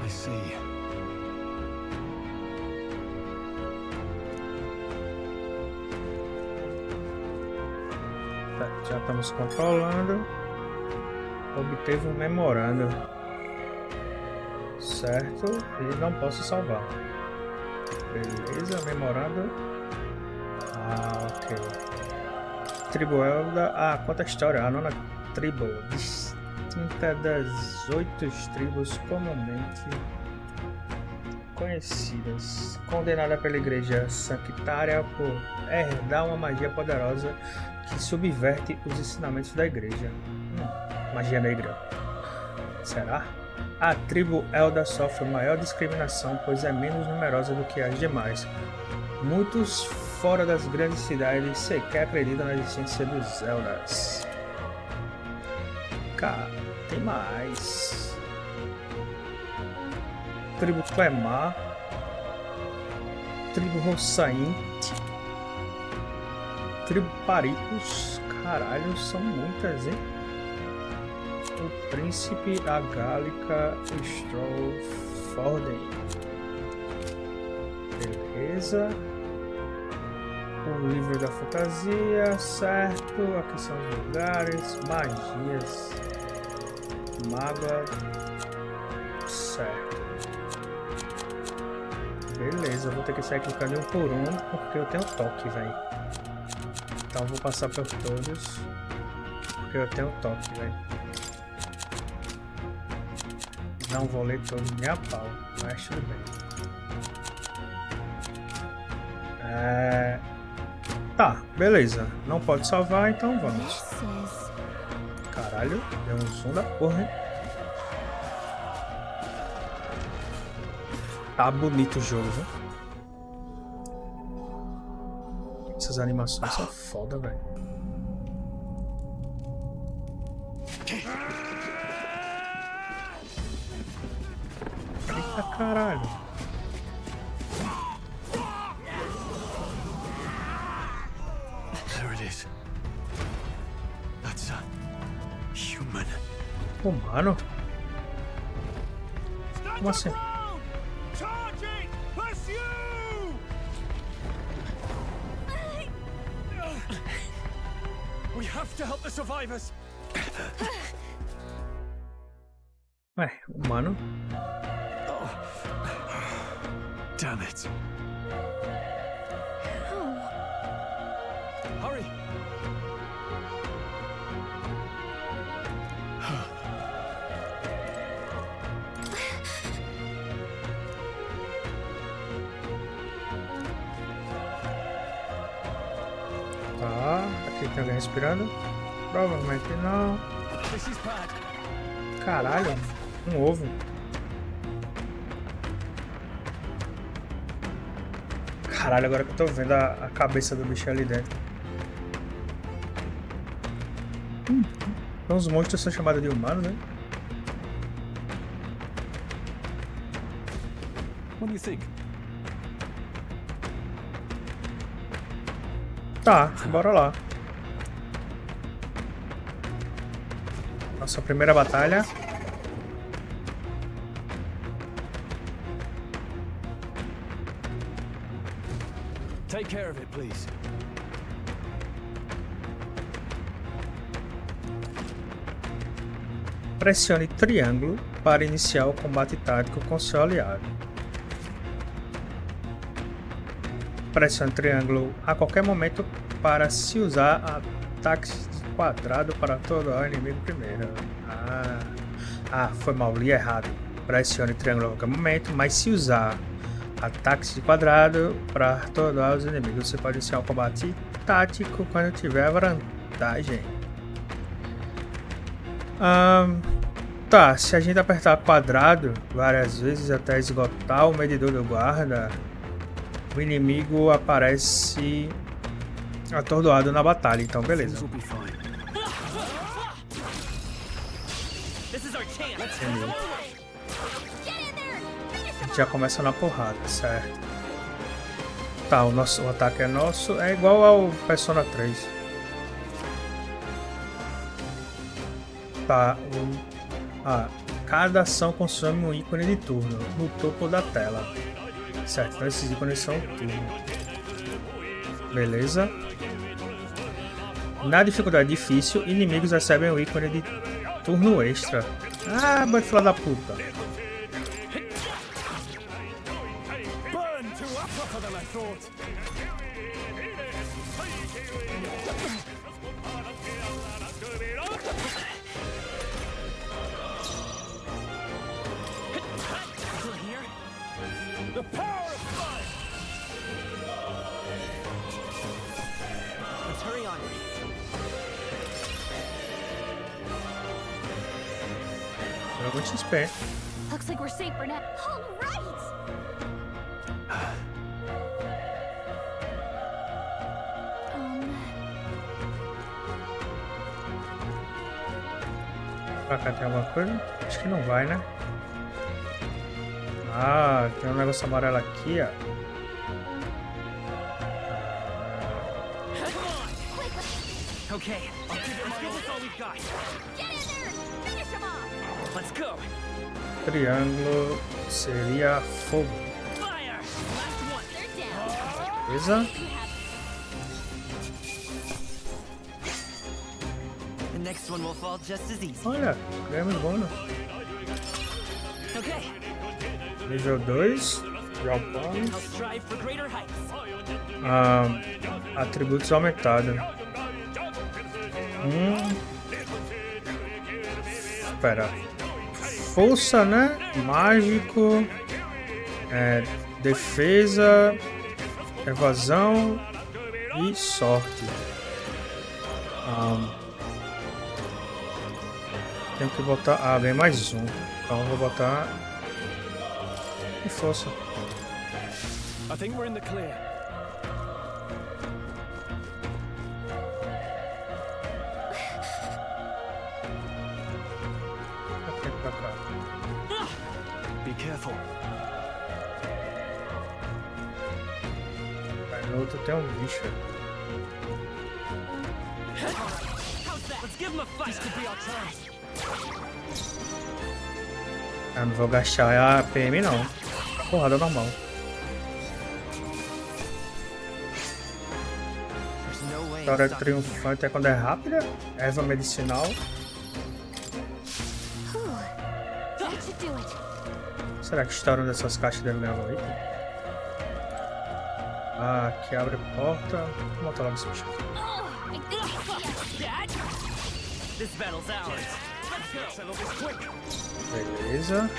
I see. Já estamos controlando. Obteve um memorando. Certo. E não posso salvar. Beleza, memorando. Ok. Tribo Elda. Conta a história. A nona tribo. Distinta das 8 tribos comumente conhecidas. Condenada pela igreja sanctária por herdar uma magia poderosa que subverte os ensinamentos da igreja. Magia negra. Será? A tribo Elda sofre maior discriminação, pois é menos numerosa do que as demais. Muitos fora das grandes cidades sequer acreditam na existência dos Eldas. Cara, tem mais. Tribo Clemar. Tribo Rossainte. Tribo Paripos. Caralho, são muitas, hein? O príncipe, a Gálica, Strollforden. Beleza. O livro da fantasia, certo. Aqui são os lugares, magias, mágoa, certo. Beleza, vou ter que sair clicando um por um porque eu tenho toque, velho. Então vou passar por todos porque eu tenho toque, velho. Não vou ler todos nem a pau, mas tudo bem. Tá, beleza. Não pode salvar, então vamos. Caralho, deu um som da porra, hein? Tá bonito o jogo, viu? Essas animações são foda, velho. Eita caralho. There it is. That's a human. Humano? Como assim? We have to help the survivors. Ué, humano? Damn it. Hurry. Tá, aqui tem alguém respirando? Provavelmente não. Caralho, um ovo. Caralho, agora que eu tô vendo a cabeça do bicho ali dentro. Então os monstros são chamados de humanos, né? What do you think? Tá, bora lá. Nossa primeira batalha. Take care of it, please. Pressione triângulo para iniciar o combate tático com seu aliado. Pressione triângulo a qualquer momento para se usar ataques de quadrado para tornar o inimigo primeiro. Foi mal, li errado. Pressione triângulo a qualquer momento, mas se usar ataques de quadrado para tornar os inimigos. Você pode iniciar um combate tático quando tiver vantagem. Tá, se a gente apertar quadrado várias vezes até esgotar o medidor do guarda, o inimigo aparece atordoado na batalha, então beleza. A gente já começa na porrada, certo? Tá, o ataque é nosso, é igual ao Persona 3. Tá, cada ação consome um ícone de turno no topo da tela. Certo, então esses ícones são turno. Beleza. Na dificuldade difícil, inimigos recebem o ícone de turno extra. Boi filha da puta. The power of fire! Let's hurry on. Jogo XP. Looks like we're safe for now. All right. Pra cá tem alguma coisa? Acho que não vai, né? Ah, tem um negócio amarelo aqui, ó. Okay, let's give this all we've got. Get in there! Finish him off! Let's go. Triângulo seria fogo. Fire! Last one. They're down. Beleza? The next one will fall just as easy. Olha, ganhamos bônus. Okay. Nível 2. Galpão. I'll strive for greater heights. Atributos aumentados. Espera. Força, né? Mágico. Defesa. Evasão. E sorte. Tenho que botar... Ah, vem mais um. Então eu vou botar... E força. I think we're in the clear. Be careful. Aí no outro tem um bicho. Let's give him a fight. This could be our chance. Eu não vou gastar a PM não. Porrada normal. Vitória triunfante é quando é rápida. Erva medicinal. Será que estourando dessas caixas deve ganhar um item? Ah, aqui abre a porta. Vou botar logo esse bicho aqui. Beleza.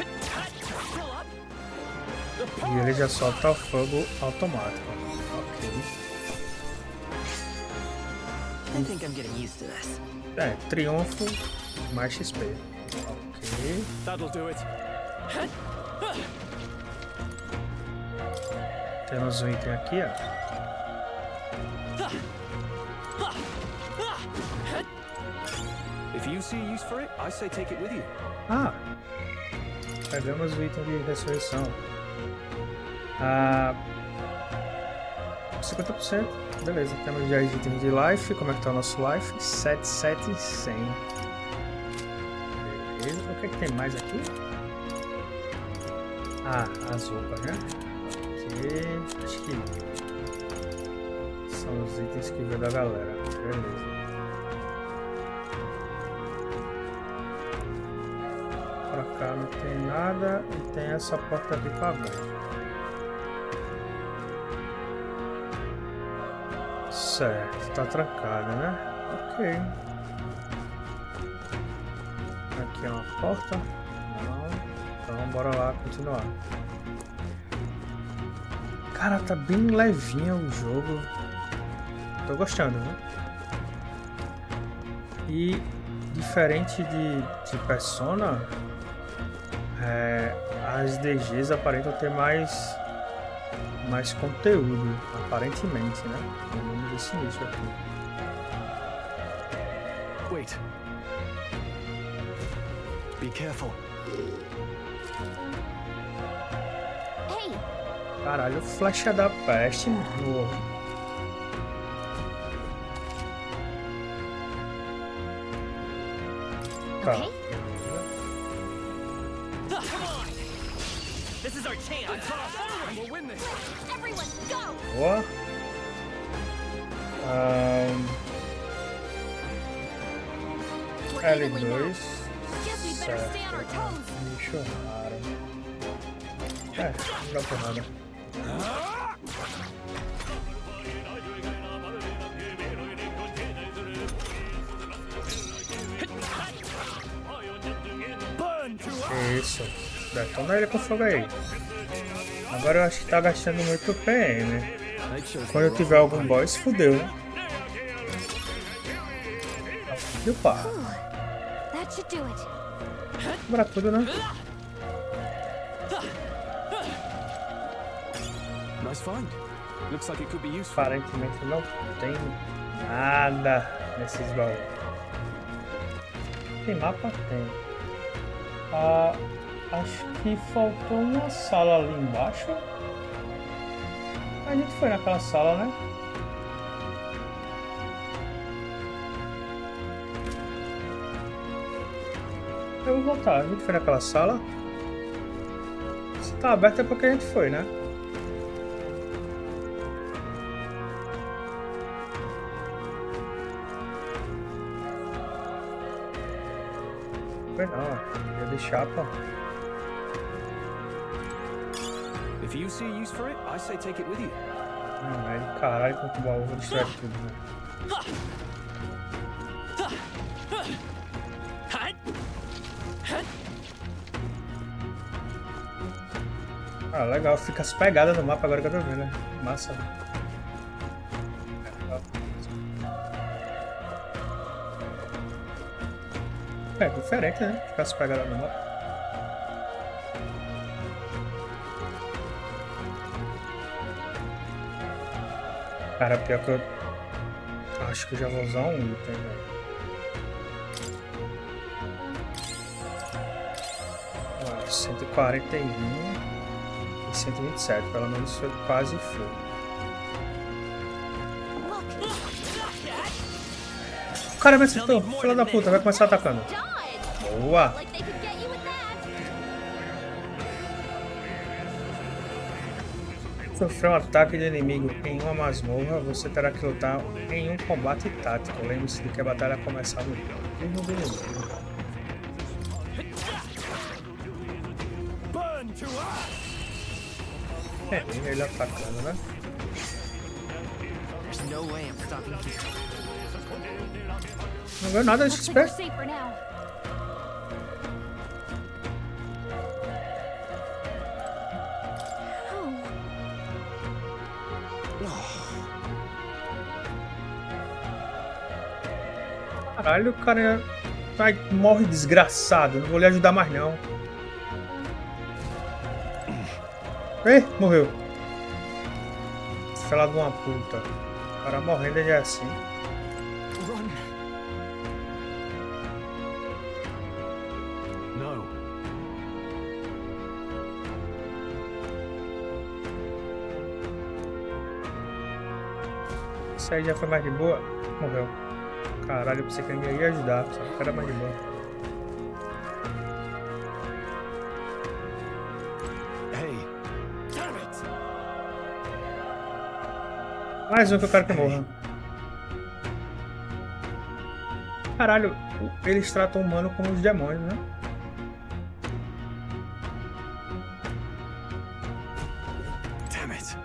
E ele já solta o fogo automático. Ok. I think I'm getting used to this. Triunfo mais XP. Ok. That'll do it. Temos um item aqui, ó. If you see use for it, I say take it with you. Ah! Pegamos o item de ressurreição. 50%. Beleza, temos já os itens de life. Como é que tá o nosso life? 77,100. Beleza. O que é que tem mais aqui? Ah, as roupas, né? Ok. Acho que são os itens que veio da galera. Beleza. Pra cá não tem nada e tem essa porta aqui pra abrir. Certo, tá trancada, né? Ok. Aqui é uma porta. Não. Então bora lá continuar. Cara, tá bem levinho o jogo. Tô gostando, né? E diferente de Persona, as DGs aparentam ter mais conteúdo, aparentemente, né? Vamos desse início aqui. Wait. Be careful. Hey. Caralho, flecha da peste, no... Tá. This is our chance. We'll win this. Everyone, go. Boa. L2. Certo. Bicho raro. Não dá pra nada. Isso. Detona ele com fogo aí. Agora eu acho que tá gastando muito PM. Quando eu tiver algum boss, fudeu, né? E o pá. Quebra tudo, né? Nice find. Looks like it could be useful. Aparentemente não tem nada nesses baús. Tem mapa? Tem. Acho que faltou uma sala ali embaixo. A gente foi naquela sala, né? Eu vou voltar. A gente foi naquela sala. Se tá aberto é porque a gente foi, né? Foi não. Ia deixar, pô. If you see a use for it, I say take it with you. Velho, caralho, quanto baú, vou destruir tudo, né? Ah, legal, fica as pegadas no mapa agora que eu tô vendo, né? Massa. É diferente, né? Ficar as pegadas no mapa. Cara, pior que eu acho que eu já vou usar um item, velho. Ó, 141 e 127, pelo menos foi quase full. O cara me acertou, filho da puta, vai começar atacando. Boa! Sofreu um ataque de inimigo em uma masmorra, você terá que lutar em um combate tático. Lembre-se de que a batalha começar no turno do inimigo. É, ele atacando, né? Não ganhou nada de XP. Caralho, o cara morre desgraçado. Não vou lhe ajudar mais não. Ei, morreu. Filha de uma puta. O cara morrendo já é assim. Não. Isso aí já foi mais de boa. Morreu. Caralho, eu pensei que ele ia ajudar. Só que era mais de boa. Mais um que eu quero que morra. Caralho, eles tratam o humano como os demônios, né? Damn it.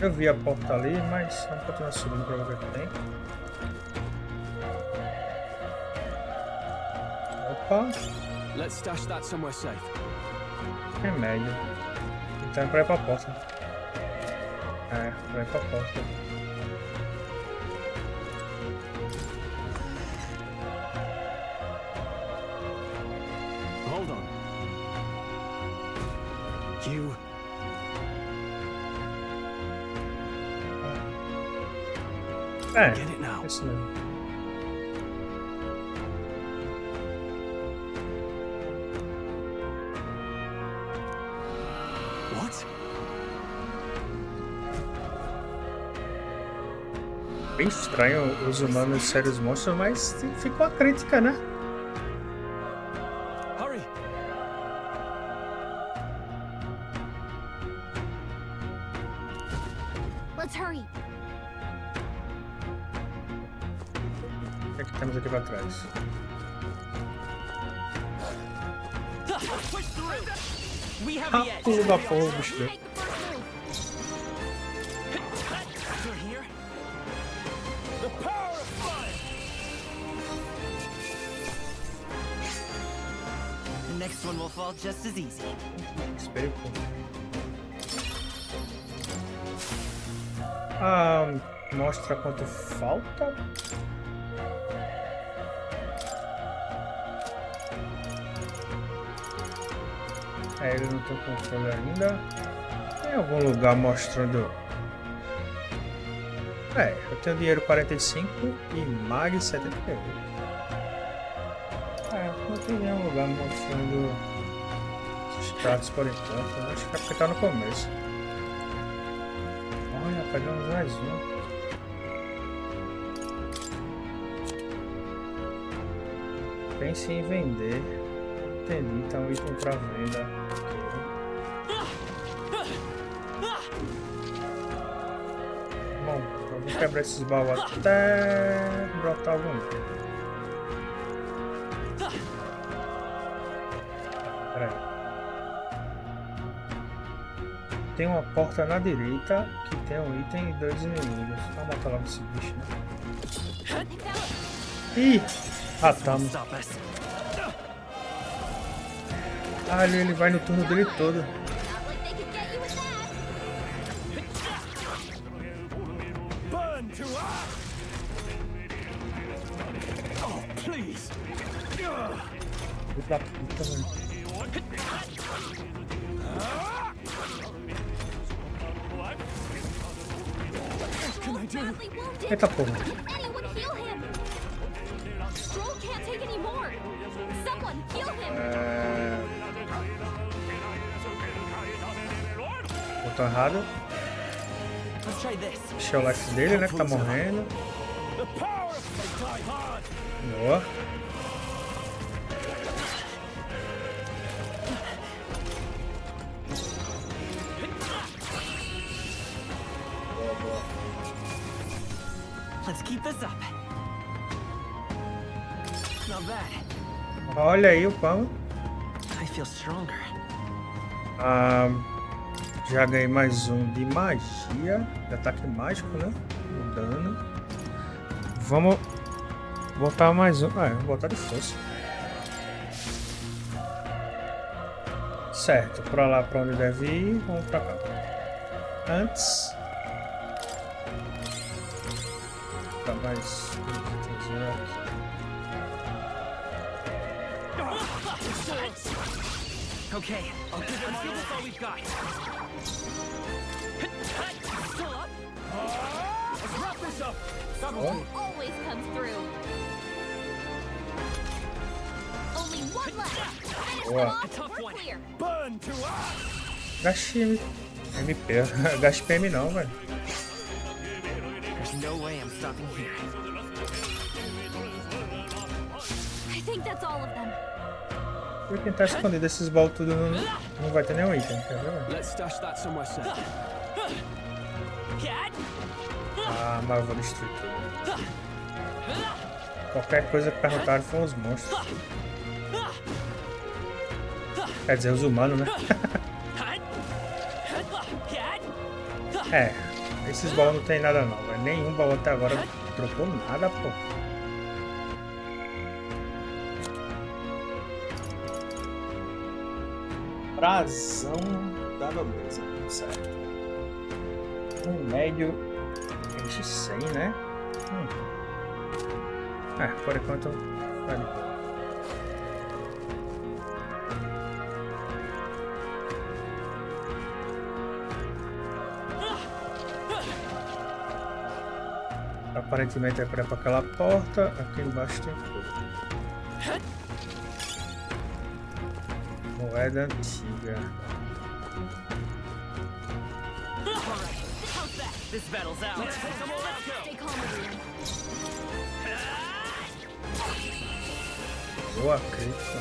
Eu vi a porta ali, mas vamos continuar subindo pra ver o que tem. Opa. Let's stash that somewhere safe. Remédio. Então é pra ir pra porta. É, vai pra porta. Hold on. You. É, Get it now. isso mesmo. What? Bem estranho os humanos serem os monstros, mas ficou a crítica, né? Hurry. Let's hurry. O que é que temos aqui pra trás? Rápido da porra, bicho dele. Next one will fall just as easy. Espere um pouco. Mostra quanto falta. É, ele não tem controle ainda. Tem algum lugar mostrando... É, eu tenho dinheiro 45 e mag 78. É, não tem nenhum lugar mostrando os status por enquanto. Acho que é porque tá no começo. Olha, pegamos mais um. Pense em vender. Entendi, então item para venda. Bom, eu vou quebrar esses baús até brotar algum. Pera aí. Tem uma porta na direita que tem um item e 2 inimigos. Vamos matar logo esse bicho, né? Ih! Matamos. Ah, ele vai no turno dele todo. Da puta, mano. Eita porra. Botão errado. Deixa o life dele, né? Que tá morrendo. Boa. Let's keep this up. Not bad. Olha aí o pão. I feel stronger. Já ganhei mais um de magia, de ataque mágico, né? O dano. Vamos botar mais um. Vou botar de força. Certo, pra lá pra onde deve ir, vamos pra cá. Antes. Tá mais itens aqui. Okay, let's see what's all we've got. Still up? Let's wrap this up. Always comes through. Only one left. Finish them off. We're clear. Burn to us. Gastei MP. Gastei PM não, velho. There's no way I'm stopping here. I think that's all of them. Vou tentar esconder desses baús tudo, não vai ter nenhum item, quer ver? Let's stash that somewhere safe. Mas eu vou destruir tudo. Qualquer coisa que perguntaram foram os monstros. Quer dizer, os humanos, né? Esses baús não tem nada não, véio. Nenhum baú até agora trocou nada, pô. Brasão da nobreza, certo. Um médio enche 100, né? Por enquanto tá de boa. Aparentemente é para aquela porta. Aqui embaixo tem tudo. Moeda antiga. This battle's out. Let's go. Stay calm, everyone. Boa crítica.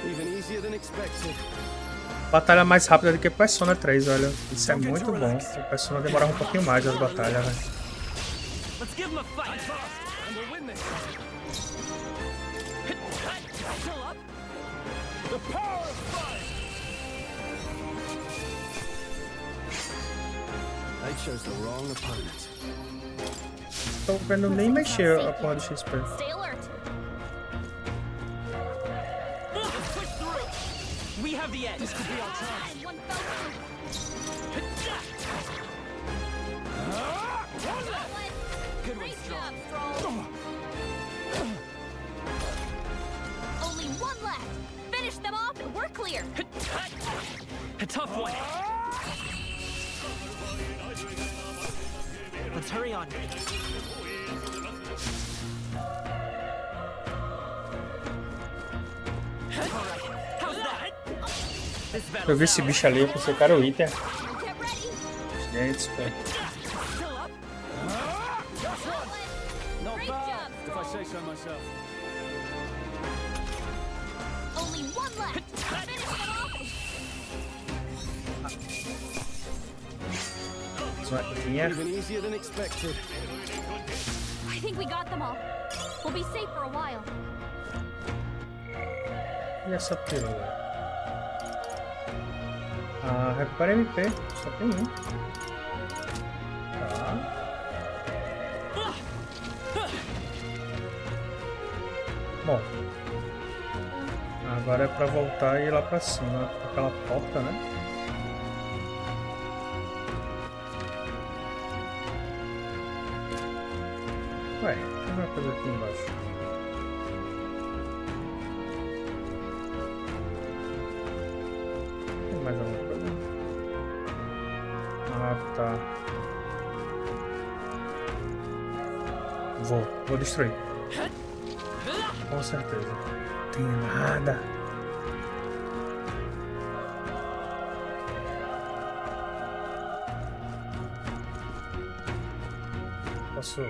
Even easier than expected. Batalha mais rápida do que Persona 3, olha. Isso é muito bom. O Persona demorava um pouquinho mais as batalhas, né? Let's give him a fight. And we'll win this. Still up? The power of fire. They chose the wrong opponent. Tô vendo nem mexer a porra do XP. Stay alert. Push through. We have the edge. This could be our chance. One fell through. Good one, Great Strong. job, Stroll. Only one left. Finish them A tough one. Let's hurry on. Eu vi esse bicho ali, eu pensei que era o Iter. Gente, pô. Not bad, if I say so myself. Only one left. Finish them off. Even easier than expected. I think we got them all. We'll be safe for a while. E essa pílula? Ah, recupera MP, só tem um. Tá. Bom. Agora é pra voltar e ir lá pra cima, aquela porta, né? Ué, tem uma coisa aqui embaixo. Tem mais alguma coisa? Ah, tá. Vou destruir. Com certeza. Não tem nada. Posso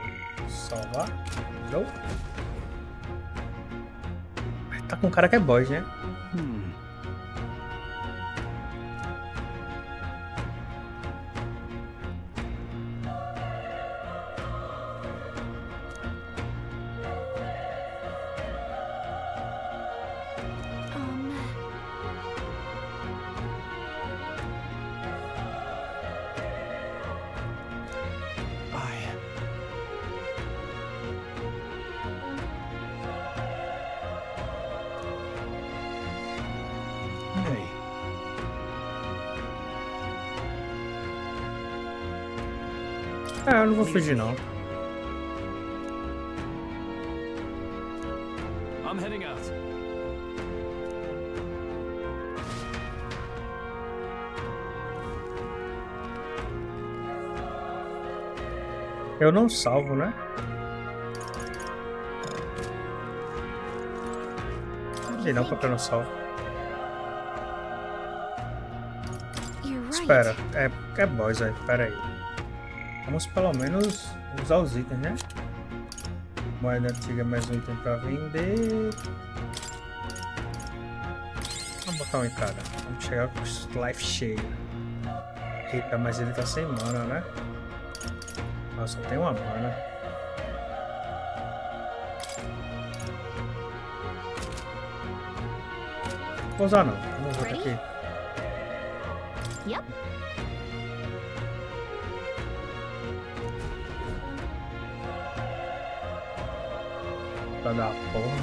salvar? Não? Tá com um cara que é boss, né? É, eu não vou fugir não. I'm heading out. Eu não salvo, né? E não, porque eu não salvo. Espera, é boss aí, pera aí. Vamos pelo menos usar os itens, né? Moeda antiga, mais um item pra vender. Vamos botar um em cada. Vamos chegar com o life cheio. Eita, mas ele tá sem mana, né? Nossa, tem uma mana. Vou usar não. Vamos botar aqui. Yep. Pra dar porra.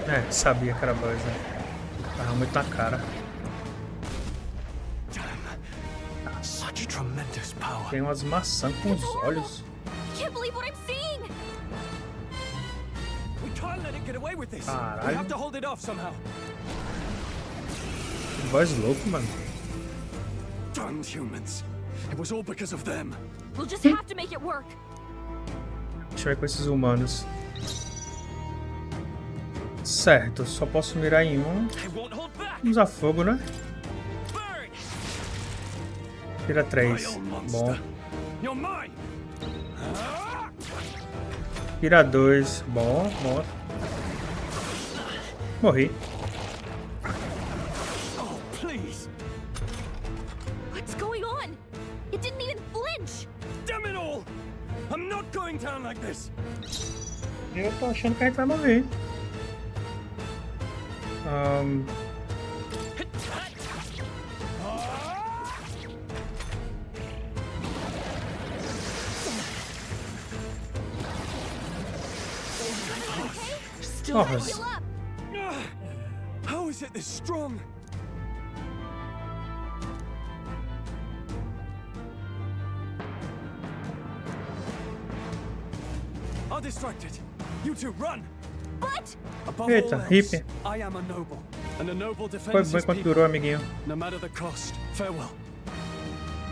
É, sabia que era buzz, né? Tava muito na cara. Tem umas maçãs com os olhos. I can't believe what I'm seeing. We can't let it get away with this. Caralho. We have to hold it off somehow. Que voz louco, mano. Damned humans. It was all because of them. We'll just have to make it work. Deixa eu ver com esses humanos. Certo, só posso mirar em um. Vamos usar fogo, né? Tira 3. Bom. Tira 2. Bom, bom. Morri. Oh, please. What's going on? It didn't even flinch. Damn it all! I'm not going down like this. Eu tô achando que a gente vai morrer. Nossa. How is it this strong? I'll distract it. You two run. Eita, hippie. I am a noble, and a noble Foi defends bom his enquanto people, durou, amiguinho. no matter the cost. Farewell.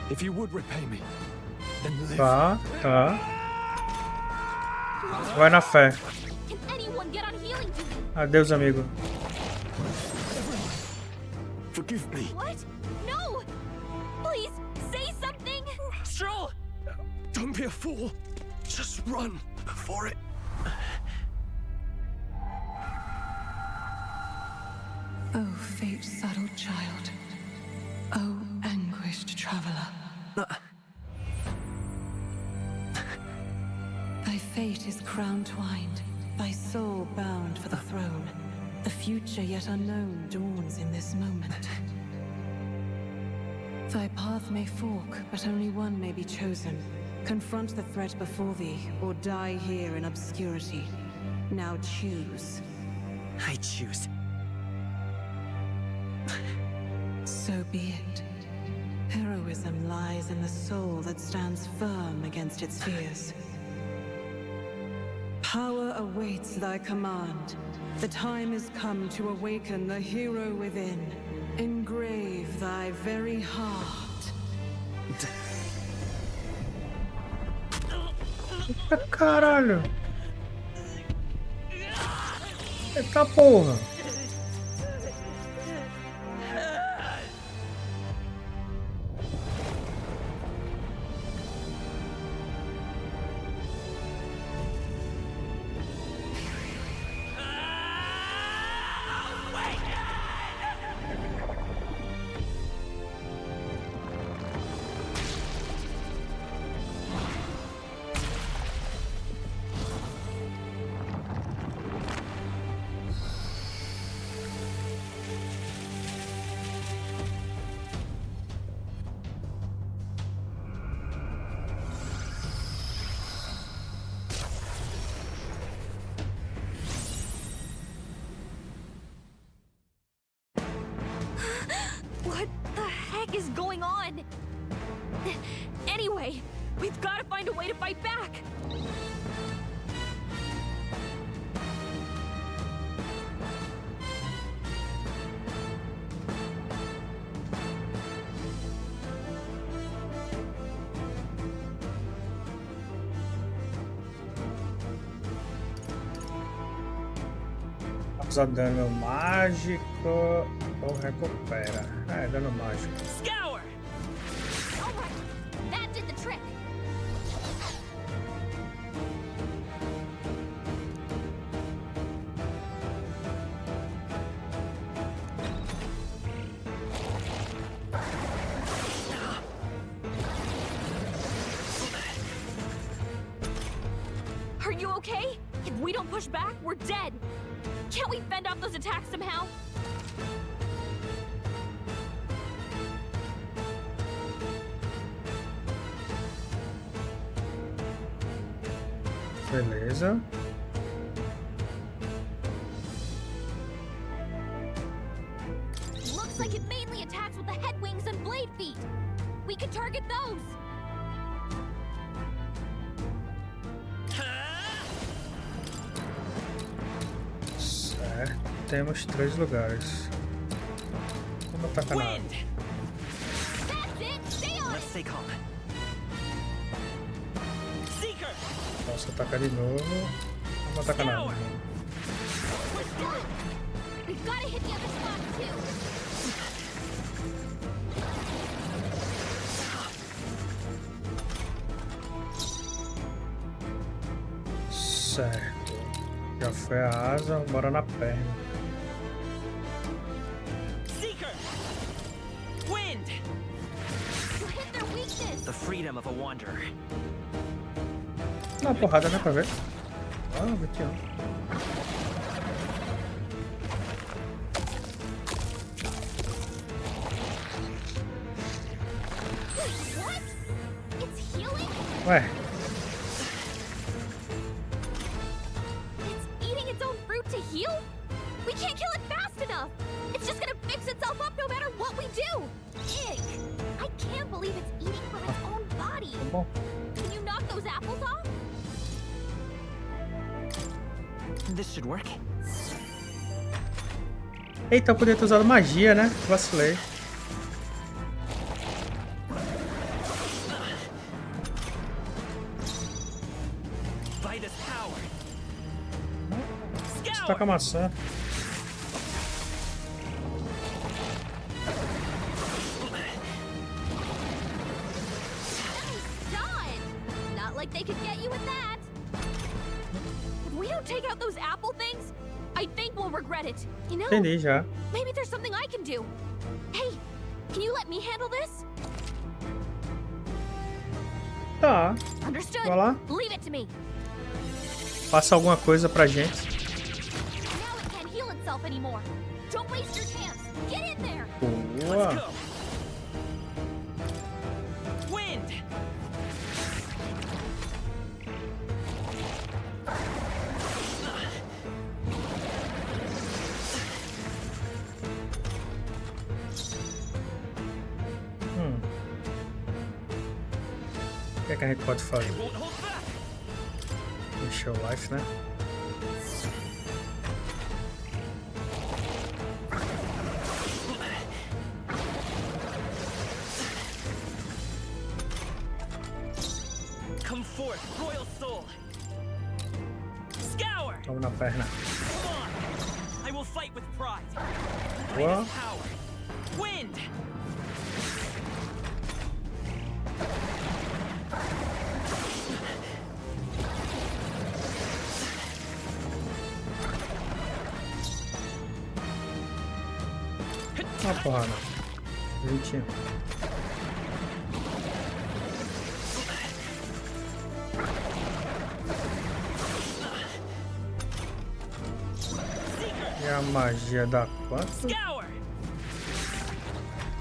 If you would repay me, then live. Tá, tá. Vai na fé. Can anyone get on healing duty? Adeus, amigo. Forgive me. What? No! Please, say something! Stroll! Don't be a fool. Just run before it. Oh, fate subtle child. Oh, anguished traveler. Thy fate is crown-twined, thy soul bound for the throne. The future yet unknown dawns in this moment. Thy path may fork, but only one may be chosen. Confront the threat before thee, or die here in obscurity. Now choose. I choose. So be it. Heroism lies in the soul that stands firm against its fears. Power awaits thy command. The time is come to awaken the hero within. Engrave thy very heart. Caralho. Eita porra. What the heck is going on? Anyway, we've got to find a way to fight back. Usa dano mágico ou recupera? É, dano mágico. Scour! Alright, that did the trick. Are you okay? If we don't push back, we're dead. Can't we fend off those attacks somehow? Beleza. Looks like it mainly attacks with the head wings and blade feet. We could target those. Certo, temos 3 lugares. Vamos atacar na água. Let's stay calm. Seeker! Posso atacar de novo. Vamos atacar na água. We've got to hit the other spot too. Certo. Já foi a asa, bora na perna. Seeker! Wind! You hit their weakness. The freedom of a wanderer. Dá uma porrada, né, pra ver? Ah, aqui, ó. What? It's healing? Ué, It's eating its own fruit to heal? We can't kill it fast enough. It's just gonna fix itself up no matter what we do. Ick. I can't believe it's eating from its own body. tá bom. Can you knock those apples off? This should work. Eita, eu podia ter usado magia, né? Vacilei. Estaca a maçã. Not like they could get you with that. If we don't take out those apple things, I think we'll regret it. You know? Entendi já. Maybe there's something I can do. Hey, can you let me handle this? Tá. Understood. Vai lá. Leave it to me. Faça alguma coisa pra gente. Now it can't heal itself anymore. Don't waste your chance. Get in there. Boa. Wind. O que é que a gente pode fazer? Encher o life, né? Come forth, royal soul. Scour. Vamos na perna. Come on. I will fight with pride. Boa. Power. Wind. Uma porrada. 20. E a magia dá quanto?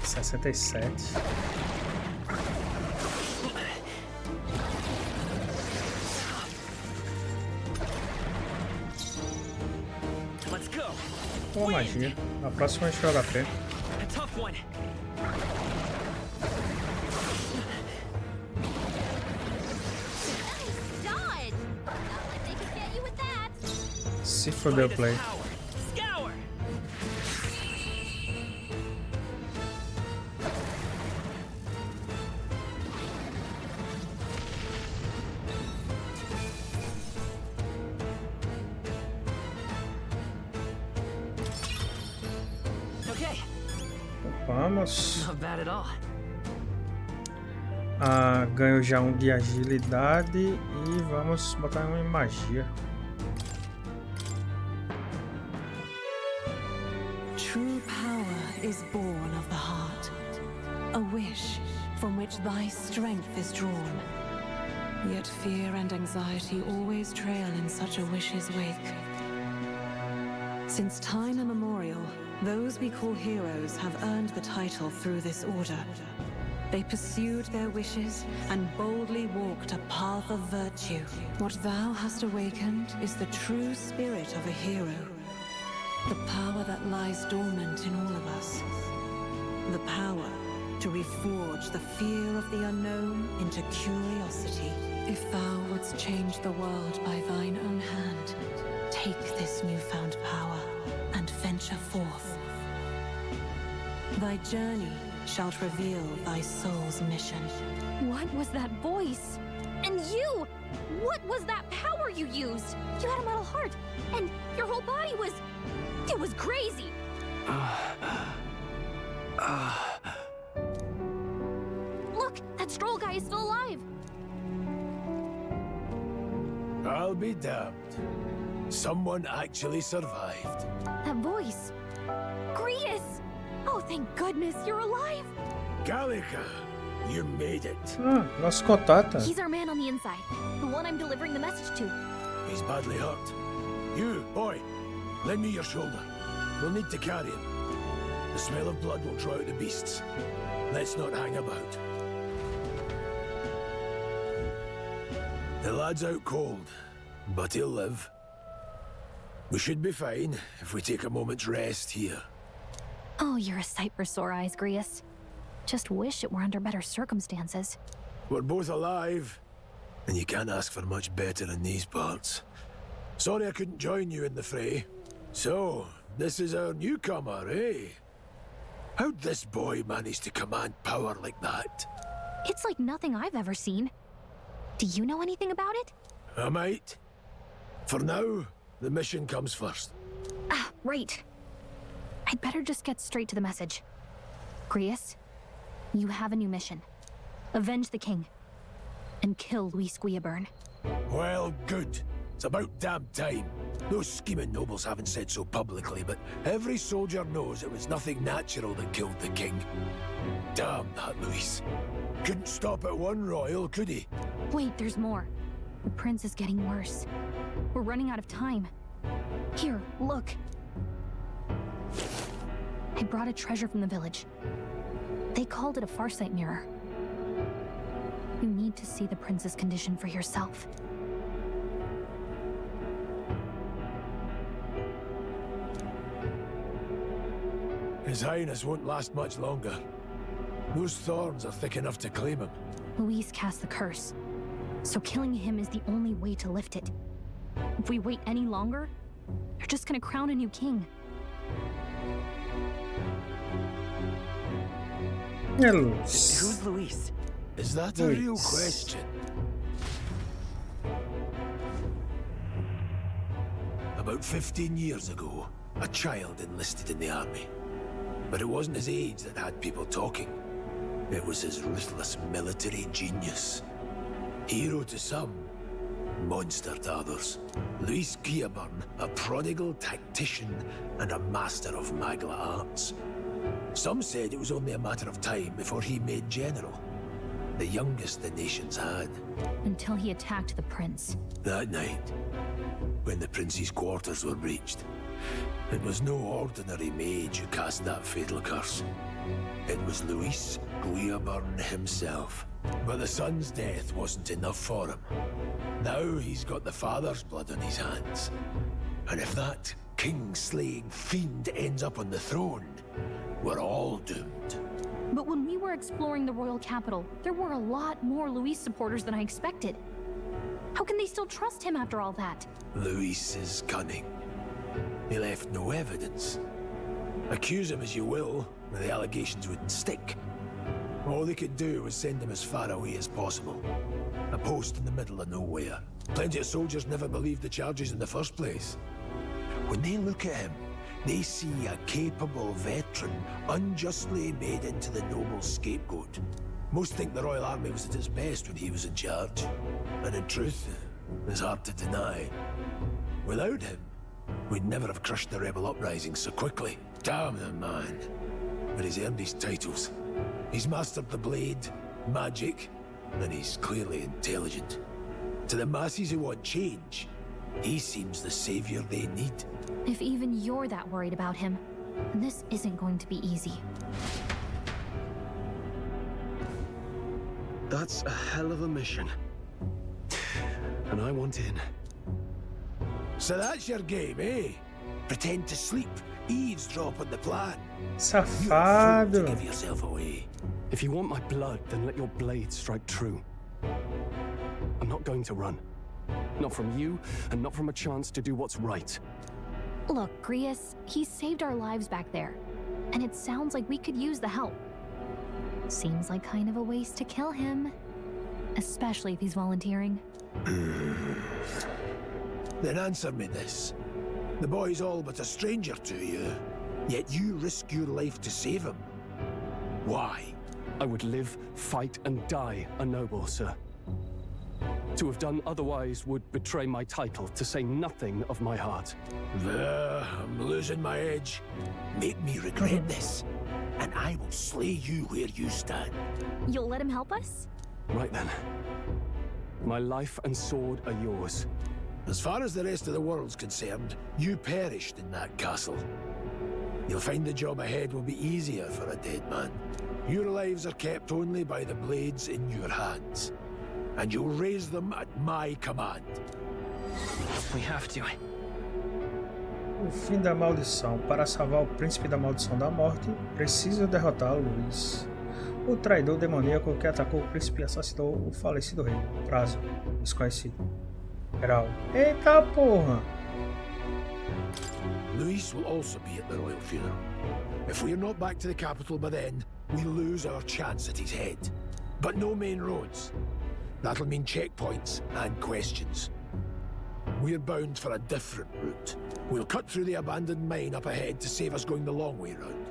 67. Boa magia. Na próxima enche o HP. A tough one. Se fodeu o play. Scour. Okay. Vamos. Not bad at all. Ganho já um de agilidade e vamos botar um em magia. True power is born of the heart, a wish from which thy strength is drawn. Yet fear and anxiety always trail in such a wish's wake. Since time immemorial, those we call heroes have earned the title through this order. They pursued their wishes and boldly walked a path of virtue. What thou hast awakened is the true spirit of a hero. The power that lies dormant in all of us. The power to reforge the fear of the unknown into curiosity. If thou wouldst change the world by thine own hand, take this newfound power and venture forth. Thy journey shalt reveal thy soul's mission. What was that voice? And you! What was that power you used? You had a metal heart, and your whole body was... It was crazy! Look, that Stroll guy is still alive! I'll be damned. Someone actually survived. That voice... Grius! Oh, thank goodness you're alive! Gallica, you made it. Nosso contato. He's our man on the inside, the one I'm delivering the message to. He's badly hurt. You, boy, lend me your shoulder. We'll need to carry him. The smell of blood will draw out the beasts. Let's not hang about. The lad's out cold, but he'll live. We should be fine if we take a moment's rest here. Oh, you're a sight for sore eyes, Grius. Just wish it were under better circumstances. We're both alive, and you can't ask for much better in these parts. Sorry I couldn't join you in the fray. So, this is our newcomer, eh? How'd this boy manage to command power like that? It's like nothing I've ever seen. Do you know anything about it? I might. For now, the mission comes first. Ah, right. I'd better just get straight to the message. Grius, you have a new mission. Avenge the king. And kill Luis Guillaburn. Well, good. It's about damn time. Those scheming nobles haven't said so publicly, but every soldier knows it was nothing natural that killed the king. Damn that Luis. Couldn't stop at one royal, could he? Wait, there's more. The prince is getting worse. We're running out of time. Here, look. I brought a treasure from the village. They called it a farsight mirror. You need to see the prince's condition for yourself. His Highness won't last much longer. Those thorns are thick enough to claim him. Luis cast the curse, so killing him is the only way to lift it. If we wait any longer, they're just gonna crown a new king. Who's Luis? Is that a real question? About 15 years ago, a child enlisted in the army. But it wasn't his age that had people talking. It was his ruthless military genius. Hero to some, monster to others. Luis Guillaburn, a prodigal tactician and a master of magla arts. Some said it was only a matter of time before he made general. The youngest the nation's had. Until he attacked the prince. That night, when the prince's quarters were breached, it was no ordinary mage who cast that fatal curse. It was Luis Guillaburn himself. But the son's death wasn't enough for him. Now he's got the father's blood on his hands. And if that king-slaying fiend ends up on the throne, we're all doomed. But when we were exploring the royal capital, there were a lot more Luis supporters than I expected. How can they still trust him after all that? Luis is cunning. He left no evidence. Accuse him as you will, the allegations wouldn't stick. All they could do was send him as far away as possible. A post in the middle of nowhere. Plenty of soldiers never believed the charges in the first place. When they look at him, they see a capable veteran unjustly made into the noble scapegoat. Most think the Royal Army was at its best when he was in charge. And in truth, it's hard to deny. Without him, we'd never have crushed the rebel uprising so quickly. Damn the man. But he's earned his titles. He's mastered the blade, magic, and he's clearly intelligent. To the masses who want change, he seems the savior they need. If even you're that worried about him, then this isn't going to be easy. That's a hell of a mission. And I want in. So that's your game, eh? Pretend to sleep, eavesdrop on the plan. Safado. To give yourself away. If you want my blood, then let your blade strike true. I'm not going to run. Not from you, and not from a chance to do what's right. Look, Grius, he saved our lives back there. And it sounds like we could use the help. Seems like kind of a waste to kill him. Especially if he's volunteering. Then answer me this. The boy's all but a stranger to you, yet you risk your life to save him. Why? I would live, fight, and die a noble, sir. To have done otherwise would betray my title, to say nothing of my heart. There, I'm losing my edge. Make me regret this, and I will slay you where you stand. You'll let him help us? Right then. My life and sword are yours. As far as the rest of the world's concerned, you perished in that castle. You'll find the job ahead will be easier for a dead man. Your lives are kept only by the blades in your hands. And you'll raise them at my command. We have to. O fim da maldição. Para salvar o príncipe da maldição da morte, preciso derrotar Luis, o traidor demoníaco que atacou o príncipe e assassinou o falecido rei. Prazo desconhecido. Grau. Eita porra! Luis will also be at the royal funeral. If we're not back to the capital by then, we lose our chance at his head. But no main roads. That'll mean checkpoints and questions. We're bound for a different route. We'll cut through the abandoned mine up ahead to save us going the long way round.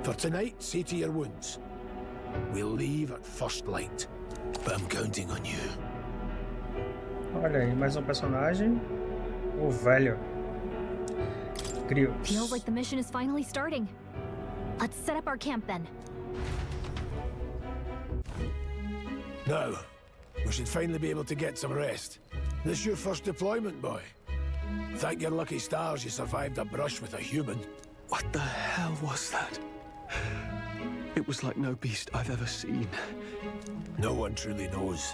For tonight, see to your wounds. We'll leave at first light. I'm counting on you. Olha aí, mais personagem. O velho. Incrível. Feels like the mission is finally starting. Let's set up our camp then. Now, we should finally be able to get some rest. This your first deployment, boy? Thank your lucky stars you survived a brush with a human. What the hell was that? It was like no beast I've ever seen. No one truly knows.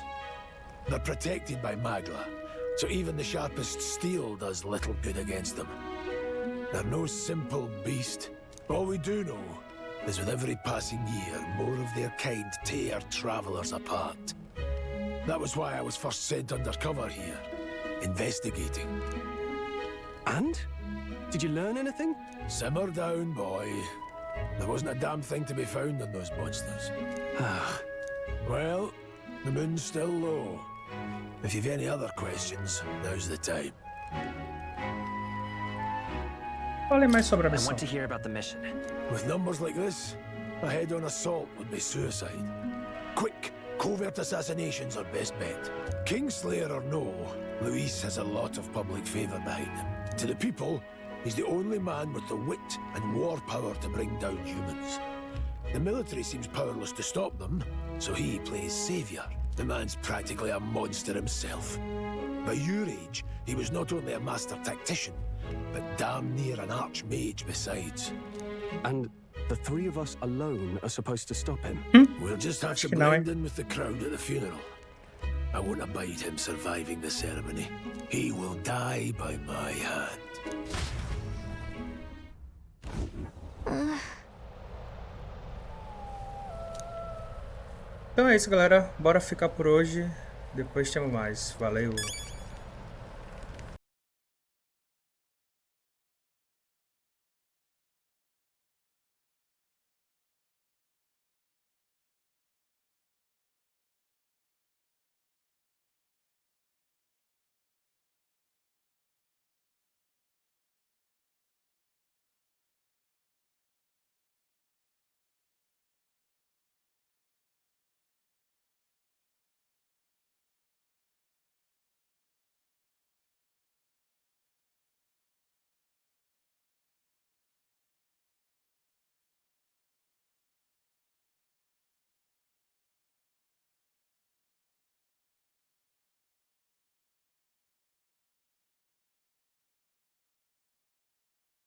They're protected by Magla, so even the sharpest steel does little good against them. They're no simple beast. All we do know is with every passing year, more of their kind tear travelers apart. That was why I was first sent undercover here, investigating. And? Did you learn anything? Simmer down, boy. There wasn't a damn thing to be found on those monsters. Well, the moon's still low. If you've any other questions, now's the time. Fale mais sobre a I missão. want to hear about the mission. With numbers like this, a head-on assault would be suicide. Quick, covert assassinations are best bet. Kingslayer or no, Luis has a lot of public favour behind him. To the people, he's the only man with the wit and war power to bring down humans. The military seems powerless to stop them, so he plays saviour. The man's practically a monster himself. By your age, he was not only a master tactician, but damn near an archmage besides. And the three of us alone are supposed to stop him? We'll just have to blend in with the crowd at the funeral. I won't abide him surviving the ceremony. He will die by my hand. Então é isso, galera. Bora ficar por hoje. Depois temos mais. Valeu!